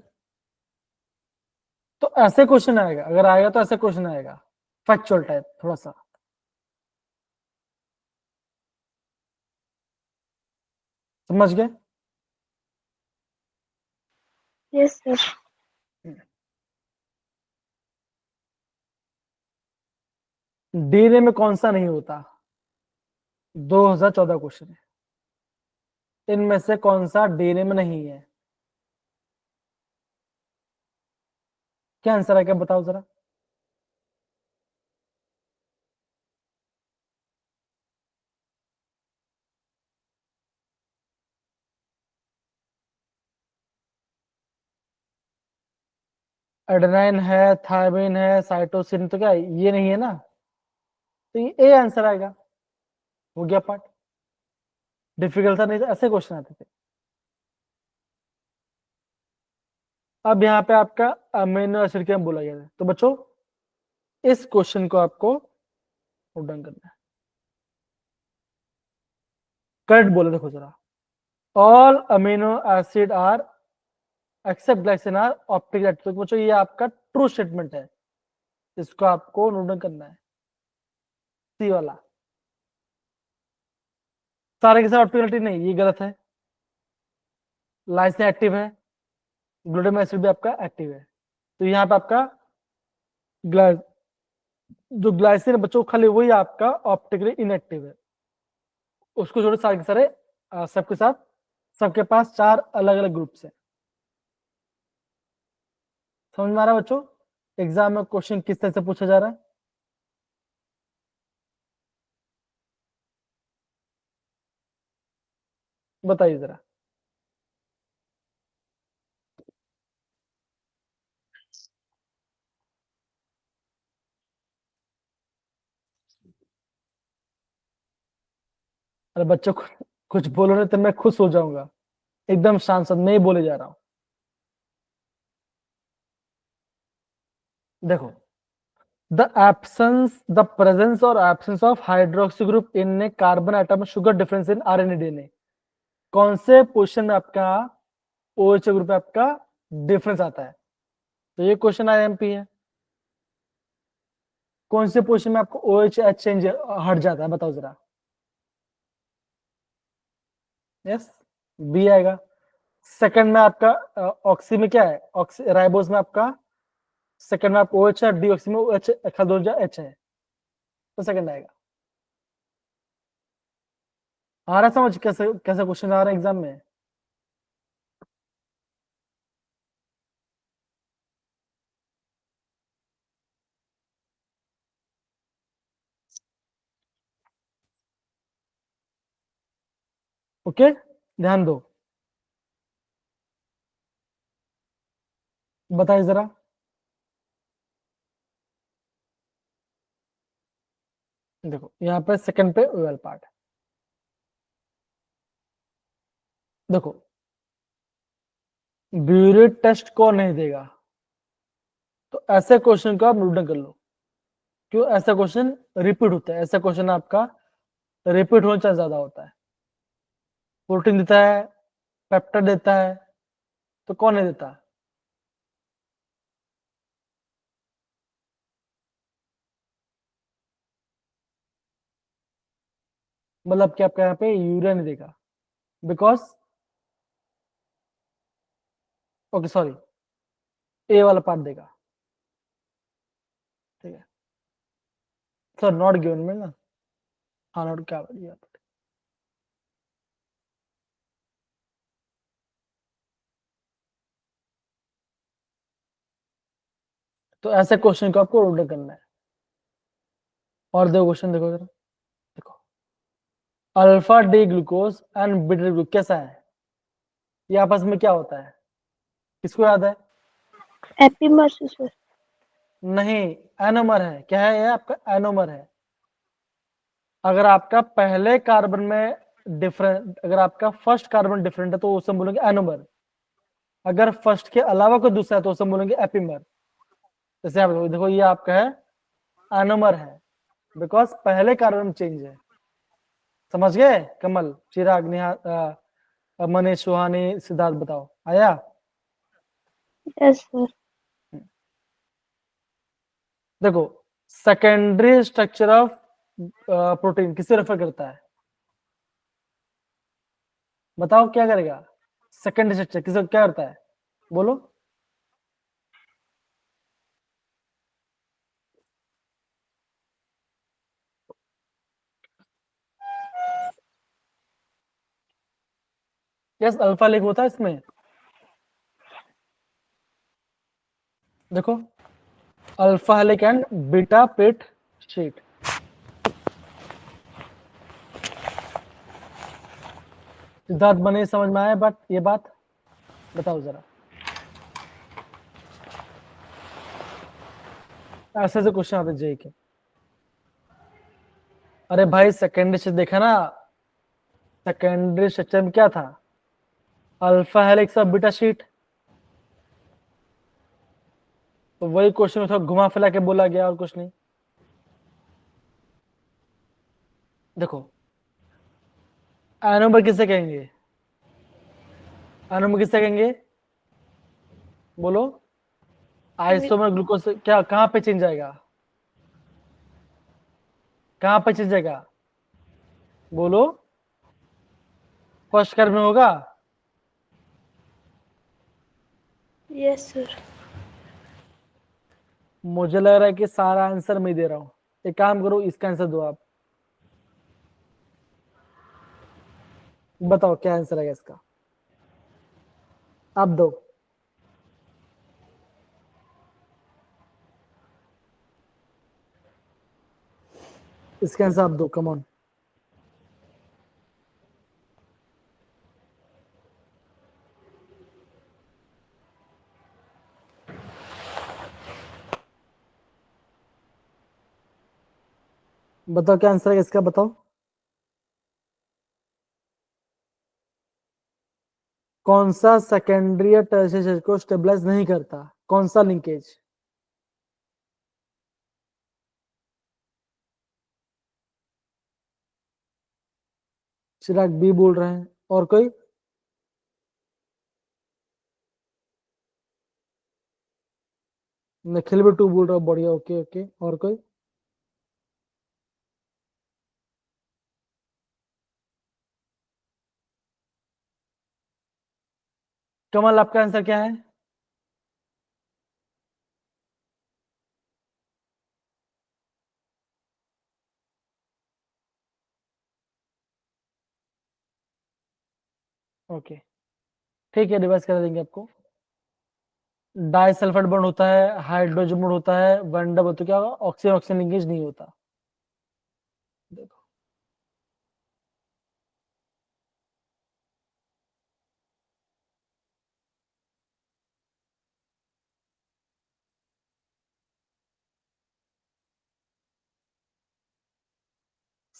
तो ऐसे क्वेश्चन आएगा, अगर आएगा तो ऐसे क्वेश्चन आएगा, फैक्चुअल टाइप थोड़ा सा। समझ गए? Yes sir. डीएनए में कौन सा नहीं होता? 2014 क्वेश्चन है। इनमें से कौन सा डीएनए में नहीं है? क्या आंसर है, क्या बताओ जरा। एडेनाइन है, थायमिन है, साइटोसिन, तो क्या ये नहीं है ना? तो ये ए आंसर आएगा। हो गया पार्ट। डिफिकल्ट था नहीं तो ऐसे क्वेश्चन आते थे। अब यहाँ पे आपका अमीनो एसिड क्या बोला गया है, तो बच्चों इस क्वेश्चन को आपको नोट डाउन करना है। करेक्ट बोले देखो जरा। All amino acid are except glycine are optical atomic. तो बच्चों ये आपका ट्रू स्टेटमेंट है, इसको आपको नोट डाउन करना है। सी वाला सारे के साथ ऑप्टिकलिटी नहीं, ये गलत है। लाइसिन एक्टिव है, ग्लूटामिक एसिड भी आपका एक्टिव है। तो यहाँ पे आपका ग्लाइस जो ग्लाइसिन बच्चों खाली वही आपका ऑप्टिकली इनएक्टिव है। उसको जोड़े सारे के सारे सबके साथ सबके पास 4 अलग अलग ग्रुप्स है। समझ में आ रहा है बच्चों? एग्जाम में क्वेश्चन किस तरह से पूछा जा रहा है? बताइए जरा। अरे बच्चों कुछ बोलो नहीं तो मैं खुश हो जाऊंगा। एकदम शांत नहीं ही बोले जा रहा हूं। देखो, द प्रेजेंस और absence of hydroxy group in A carbon atom sugar difference in RNA DNA. कौन से पोजीशन में आपका OH ग्रुप में आपका डिफरेंस आता है? तो ये क्वेश्चन आईएमपी है। कौन से पोजीशन में आपको OH चेंज हट जाता है, बताओ जरा। यस, बी आएगा। सेकंड में आपका ऑक्सी में क्या है, ऑक्सी राइबोज में आपका सेकंड में आपको OH है, डीऑक्सी में OH H है, तो सेकंड आएगा। आ रहा समझ कैसे कैसे क्वेश्चन आ रहा है एग्जाम में? ओके, ध्यान दो। बताइए जरा। देखो यहाँ पे सेकंड पे ओवल पार्ट है। देखो, ब्यूरेट टेस्ट कौन नहीं देगा? तो ऐसे क्वेश्चन को आप नोट कर लो। क्यों ऐसा क्वेश्चन रिपीट होता है? ऐसा क्वेश्चन आपका रिपीट होने चांस ज्यादा होता है। प्रोटीन देता है, पेप्टाइड देता है, तो कौन नहीं देता? मतलब कि आपका यहाँ पे यूरिया नहीं देगा, बिकॉज ओके सॉरी, ए वाला पार्ट देगा। ठीक है सर, नॉट गिवन में ना। हाँ नॉट क्या बढ़िया। तो ऐसे क्वेश्चन को आपको नोट करना है। और दो क्वेश्चन देखो जरा। देखो, alpha D glucose and beta glucose कैसा है? ये आपस में क्या होता है, किसको याद है? एपीमर से सर। नहीं, एनोमर है। क्या है ये आपका? एनोमर है। अगर आपका पहले कार्बन में डिफरेंट, अगर आपका फर्स्ट कार्बन डिफरेंट है तो उसे हम बोलेंगे एनोमर। अगर फर्स्ट के अलावा कोई दूसरा है तो उसे हम बोलेंगे एपीमर। जैसे आप देखो ये आपका है एनोमर है, बिकॉज पहले कार्बन चेंज है। समझ गए? कमल, चिराग, मनीष, सुहानी, सिद्धार्थ, बताओ आया? Yes sir. देखो, सेकेंडरी स्ट्रक्चर ऑफ प्रोटीन किसे रेफर करता है? बताओ क्या करेगा? सेकेंडरी स्ट्रक्चर किसे क्या करता है? बोलो। यस अल्फा हेलिक्स होता है इसमें, देखो alpha helix and beta pet sheet. Siddharth बने समझ में आया बट ये बात बताओ जरा, ऐसे से क्वेश्चन आते जेई के। अरे भाई सेकेंडरी स्ट्रक्चर देखा ना, सेकेंडरी स्ट्रक्चर में क्या था, अल्फा हेलिक्स और बीटा शीट, तो वही क्वेश्चन में थोड़ा घुमा फिरा के बोला गया और कुछ नहीं। देखो एनोमर किसे कहेंगे, एनोमर किसे कहेंगे बोलो, आइसोमर ग्लूकोज क्या कहां पे चेंज आएगा, कहां पे चेंज आएगा बोलो, फर्स्ट कर्व में होगा। Yes sir. मुझे लग रहा है कि सारा आंसर मैं दे रहा हूं, एक काम करो इसका आंसर दो आप, बताओ क्या आंसर है इसका, आप दो। इसका आंसर आप दो, कम ऑन। बताओ क्या आंसर है इसका, बताओ। कौन सा सेकेंडरी या टर्शियरी को स्टेबलाइज नहीं करता, कौन सा लिंकेज, चिराग बी बोल रहे हैं, और कोई, निखिल भी टू बोल रहा हूँ, बढ़िया, ओके ओके, और कोई, कमल आपका आंसर क्या है, ओके ठीक है, रिवाइज करा देंगे आपको। डाइसल्फाइड बॉन्ड होता है, हाइड्रोजन बॉन्ड होता है, वन डबल, तो क्या होगा, ऑक्सीजन ऑक्सीजन लिंकेज नहीं होता। देखो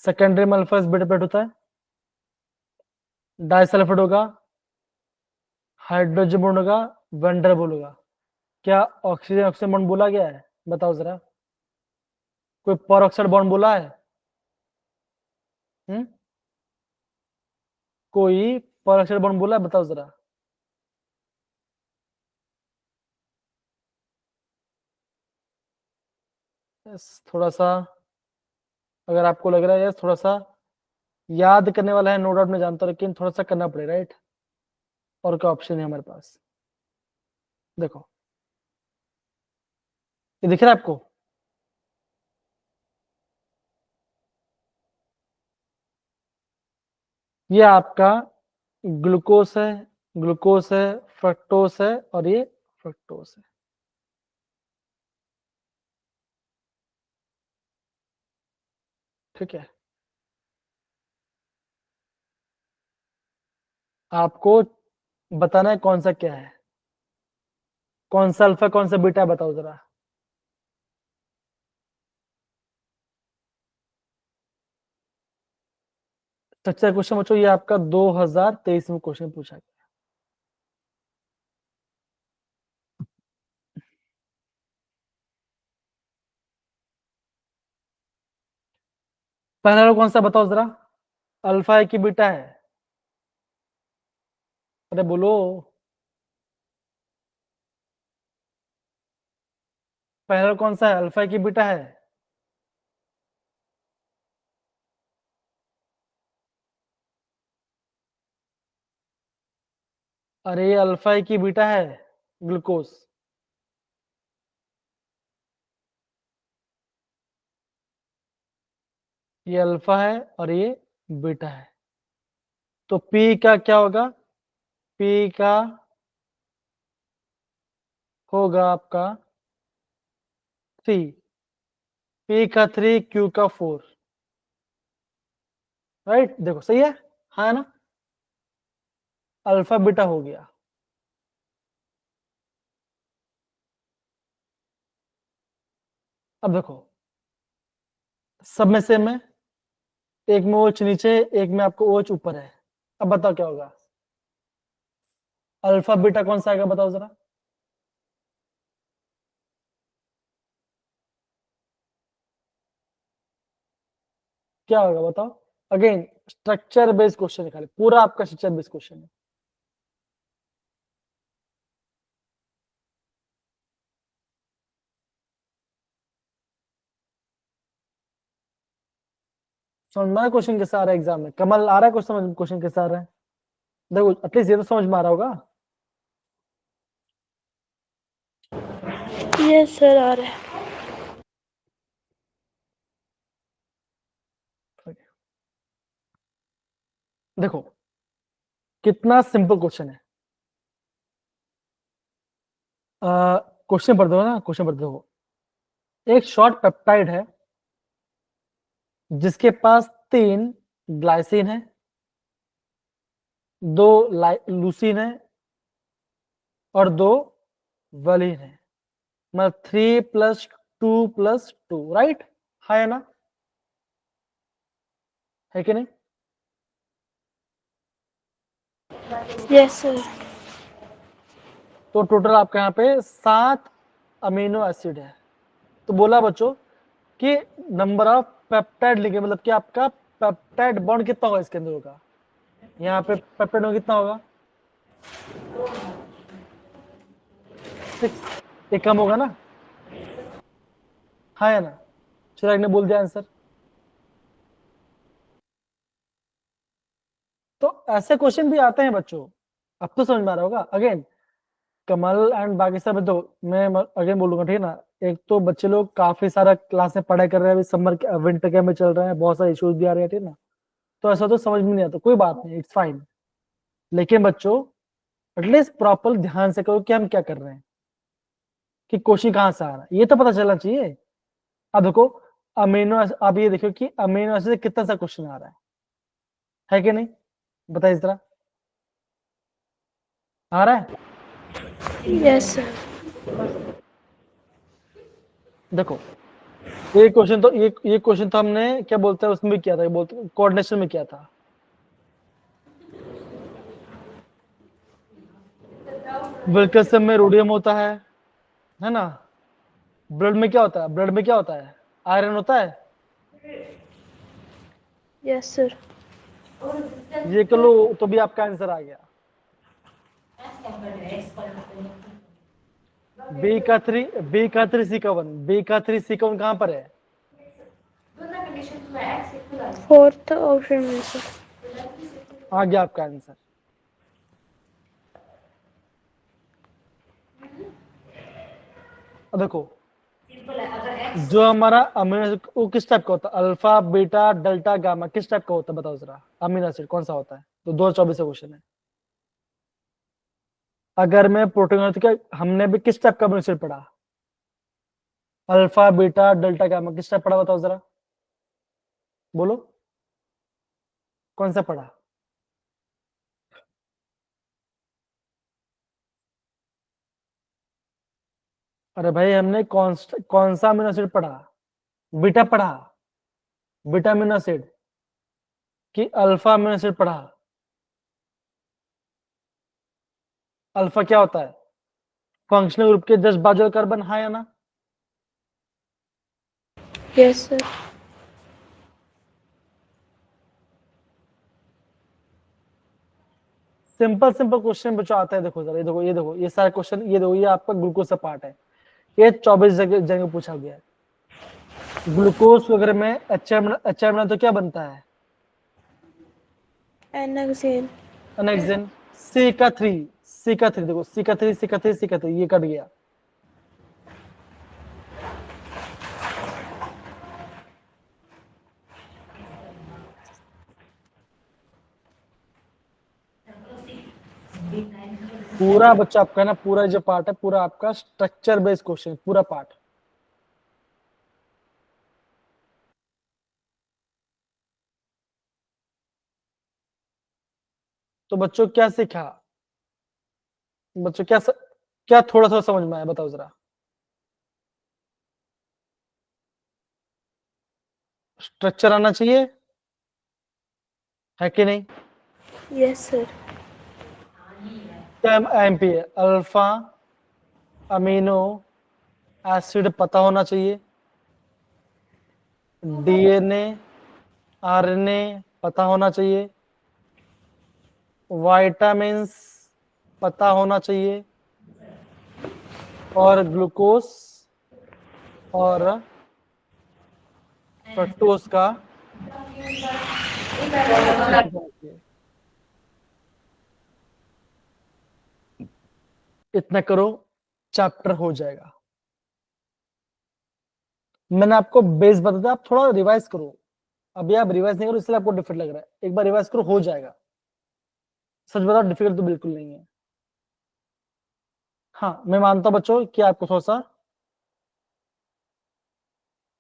सेकेंडरी में अल्फा बीटा पेट होता है, डाइसल्फाइड होगा, हाइड्रोजन बॉन्ड होगा, वन डबल होगा। क्या ऑक्सीजन ऑक्सीजन बॉन्ड बोला गया है, बताओ जरा, कोई परऑक्साइड बॉन्ड बोला है, हम्म, कोई परऑक्साइड बॉन्ड बोला है, बताओ जरा। यस थोड़ा सा, अगर आपको लग रहा है यस थोड़ा सा याद करने वाला है, नो डाउट मैं जानता हूं, लेकिन थोड़ा सा करना पड़ेगा, राइट। और क्या ऑप्शन है हमारे पास, देखो ये दिख रहा है आपको, ये आपका ग्लूकोस है, ग्लूकोस है, फ्रक्टोस है, और ये फ्रक्टोस है, ठीक है। आपको बताना है कौन सा क्या है, कौन सा अल्फा कौन सा बीटा है, बताओ जरा। सच्चा क्वेश्चन बच्चों, ये आपका 2023 में क्वेश्चन पूछा गया। पहला वाला कौन सा बताओ जरा, अल्फा है कि बीटा है, अरे बोलो, पहला वाला कौन सा है, अल्फा है कि बीटा है, अरे ये अल्फा है कि बीटा है, ग्लूकोज, ये अल्फा है और ये बीटा है, तो पी का क्या होगा, पी का होगा आपका 3, पी का 3, क्यू का 4, राइट। देखो सही है, हाँ ना, अल्फा बीटा हो गया। अब देखो सब में सेम है, एक में OH नीचे, एक में आपको OH ऊपर है। अब बताओ क्या होगा, अल्फा बीटा कौन सा आएगा बताओ जरा। क्या होगा बताओ, अगेन स्ट्रक्चर बेस्ड क्वेश्चन है, खाली पूरा आपका स्ट्रक्चर बेस्ड क्वेश्चन है। समझ में क्वेश्चन कैसा आ रहा है एग्जाम में, कमल आ रहा है कुछ समझ क्वेश्चन कैसा आ रहा है, देखो एटलीस्ट ये तो समझ में आ रहा होगा। यस सर आ रहा है। देखो कितना सिंपल क्वेश्चन है, क्वेश्चन पढ़ दो ना, क्वेश्चन पढ़ दो। एक शॉर्ट पेप्टाइड है जिसके पास 3 ग्लाइसिन है, 2 लूसीन है और 2 वलीन है, मतलब 3 + 2 + 2, राइट, है ना, है कि नहीं। Yes sir. तो टोटल आपके यहाँ पे 7 अमीनो एसिड है। तो बोला बच्चों कि नंबर ऑफ पेप्टाइड लिखे, मतलब कि आपका पेप्टाइड बॉन्ड कितना होगा इसके अंदर होगा, यहाँ पे पेप्टाइड बॉन्ड कितना होगा 6, एक कम होगा ना, हाँ है ना, चिराग ने बोल दिया आंसर। तो ऐसे क्वेश्चन भी आते हैं बच्चों, अब तो समझ में आ रहा होगा। अगेन कमल एंड बाकी सब तो मैं अगेन बोलूंगा, ठीक है ना। एक तो बच्चे लोग काफी सारा क्लास में पढ़ाई कर रहे हैं, अभी समर विंटर कैंप में चल रहे हैं, बहुत सारे इश्यूज भी आ रहे हैं, ठीक है ना। तो ऐसा तो समझ में नहीं आता, कोई बात नहीं, इट्स फाइन। लेकिन बच्चों एटलीस्ट प्रॉपर ध्यान से करो कि हम क्या कर रहे हैं, कि क्वेश्चन कहाँ से आ रहा है, ये तो पता चलना चाहिए। अब देखो अब ये देखो कि अमीनो एसिड से कितना सा क्वेश्चन आ रहा है कि नहीं, बताइए इस तरह आ रहा है। Yes sir. बस देखो ये क्वेश्चन तो ये क्वेश्चन तो हमने क्या बोलते हैं उसमें भी किया था, बोलते कोऑर्डिनेशन में किया था। विल्किंसन में रोडियम होता है ना। ब्लड में क्या होता है, ब्लड में क्या होता है, आयरन होता है। Yes sir. ये कर लो तो भी आपका आंसर आ गया। बी का 3 सी का 1 कहाँ पर है, फोर्थ ऑप्शन में सर। आ गया आपका आंसर। अब देखो जो हमारा अमीनो एसिड वो किस टाइप का होता है, अल्फा बीटा डेल्टा गामा किस टाइप का होता है बताओ जरा, अमीनो एसिड कौन सा होता है। तो 2024 का क्वेश्चन है। अगर मैं प्रोटीन तो क्या हमने भी किस टाइप का अमीनो एसिड पढ़ा, अल्फा बीटा डेल्टा गामा किस टाइप पढ़ा बताओ जरा, बोलो कौन सा पढ़ा। अरे भाई हमने कौन सा अमीनो एसिड पढ़ा, बीटा पढ़ा, बीटा अमीनो एसिड कि अल्फा अमीनो एसिड पढ़ा। अल्फा क्या होता है, फंक्शनल ग्रुप के जस्ट बाजू का कार्बन, हाँ या ना। Yes sir. Simple simple question बच्चों आता है, देखो जरा, ये सारे क्वेश्चन, ये देखो ये आपका ग्लूकोज का पार्ट है, ये 24 जगह पूछा गया है। ग्लूकोज वगैरह में अच्छा बना तो क्या बनता है, एनाक्सिन। अनेक्सिन। C का 3 देखो, C का 3 ये कट गया। पूरा बच्चा आपका ना, पूरा जो पार्ट है पूरा आपका स्ट्रक्चर बेस्ड क्वेश्चन, पूरा पार्ट। तो बच्चों क्या सीखा? बच्चों क्या थोड़ा सा समझ में आया, बताओ जरा। स्ट्रक्चर आना चाहिए, है कि नहीं? Yes sir. क्या एमपी है? अल्फा अमीनो एसिड पता होना चाहिए, डीएनए आरएनए पता होना चाहिए, विटामिन्स पता होना चाहिए, और ग्लूकोज और फ्रक्टोज का इतना करो, चैप्टर हो जाएगा। मैंने आपको बेस बता दिया, आप थोड़ा रिवाइज करो। अभी आप रिवाइज नहीं करो इसलिए आपको डिफिकल्ट लग रहा है, एक बार रिवाइज करो, हो जाएगा। सच बताओ डिफिकल्ट तो बिल्कुल नहीं है। हाँ मैं मानता हूं बच्चों कि आपको थोड़ा सा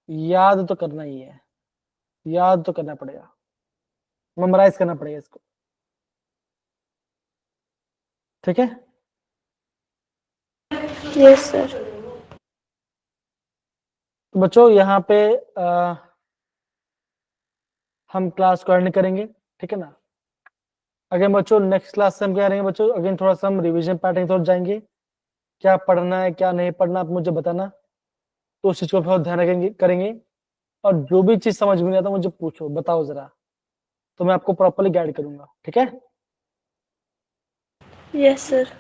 याद तो करना ही है, याद तो करना पड़ेगा, मेमोराइज करना पड़ेगा इसको, ठीक है? Yes sir. तो बच्चों यहाँ पे हम क्लास को एंड करेंगे, ठीक है ना? अगर बच्चों नेक्स्ट क्लास से हम क्या करेंगे बच्चों, अगेन थोड़ा सा हम रिवीजन पैटर्न की तरफ जाएंगे, क्या पढ़ना है क्या नहीं पढ़ना आप मुझे बताना, तो उस चीज को बहुत ध्यान रखेंगे करेंगे। और जो भी चीज समझ में नहीं आता मुझे पूछो, बताओ जरा, तो मैं आपको प्रॉपर्ली गाइड करूंगा, ठीक है? Yes sir.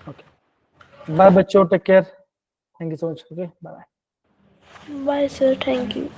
ओके बाय बच्चों, take care, thank you so much, okay bye. Bye sir, thank you.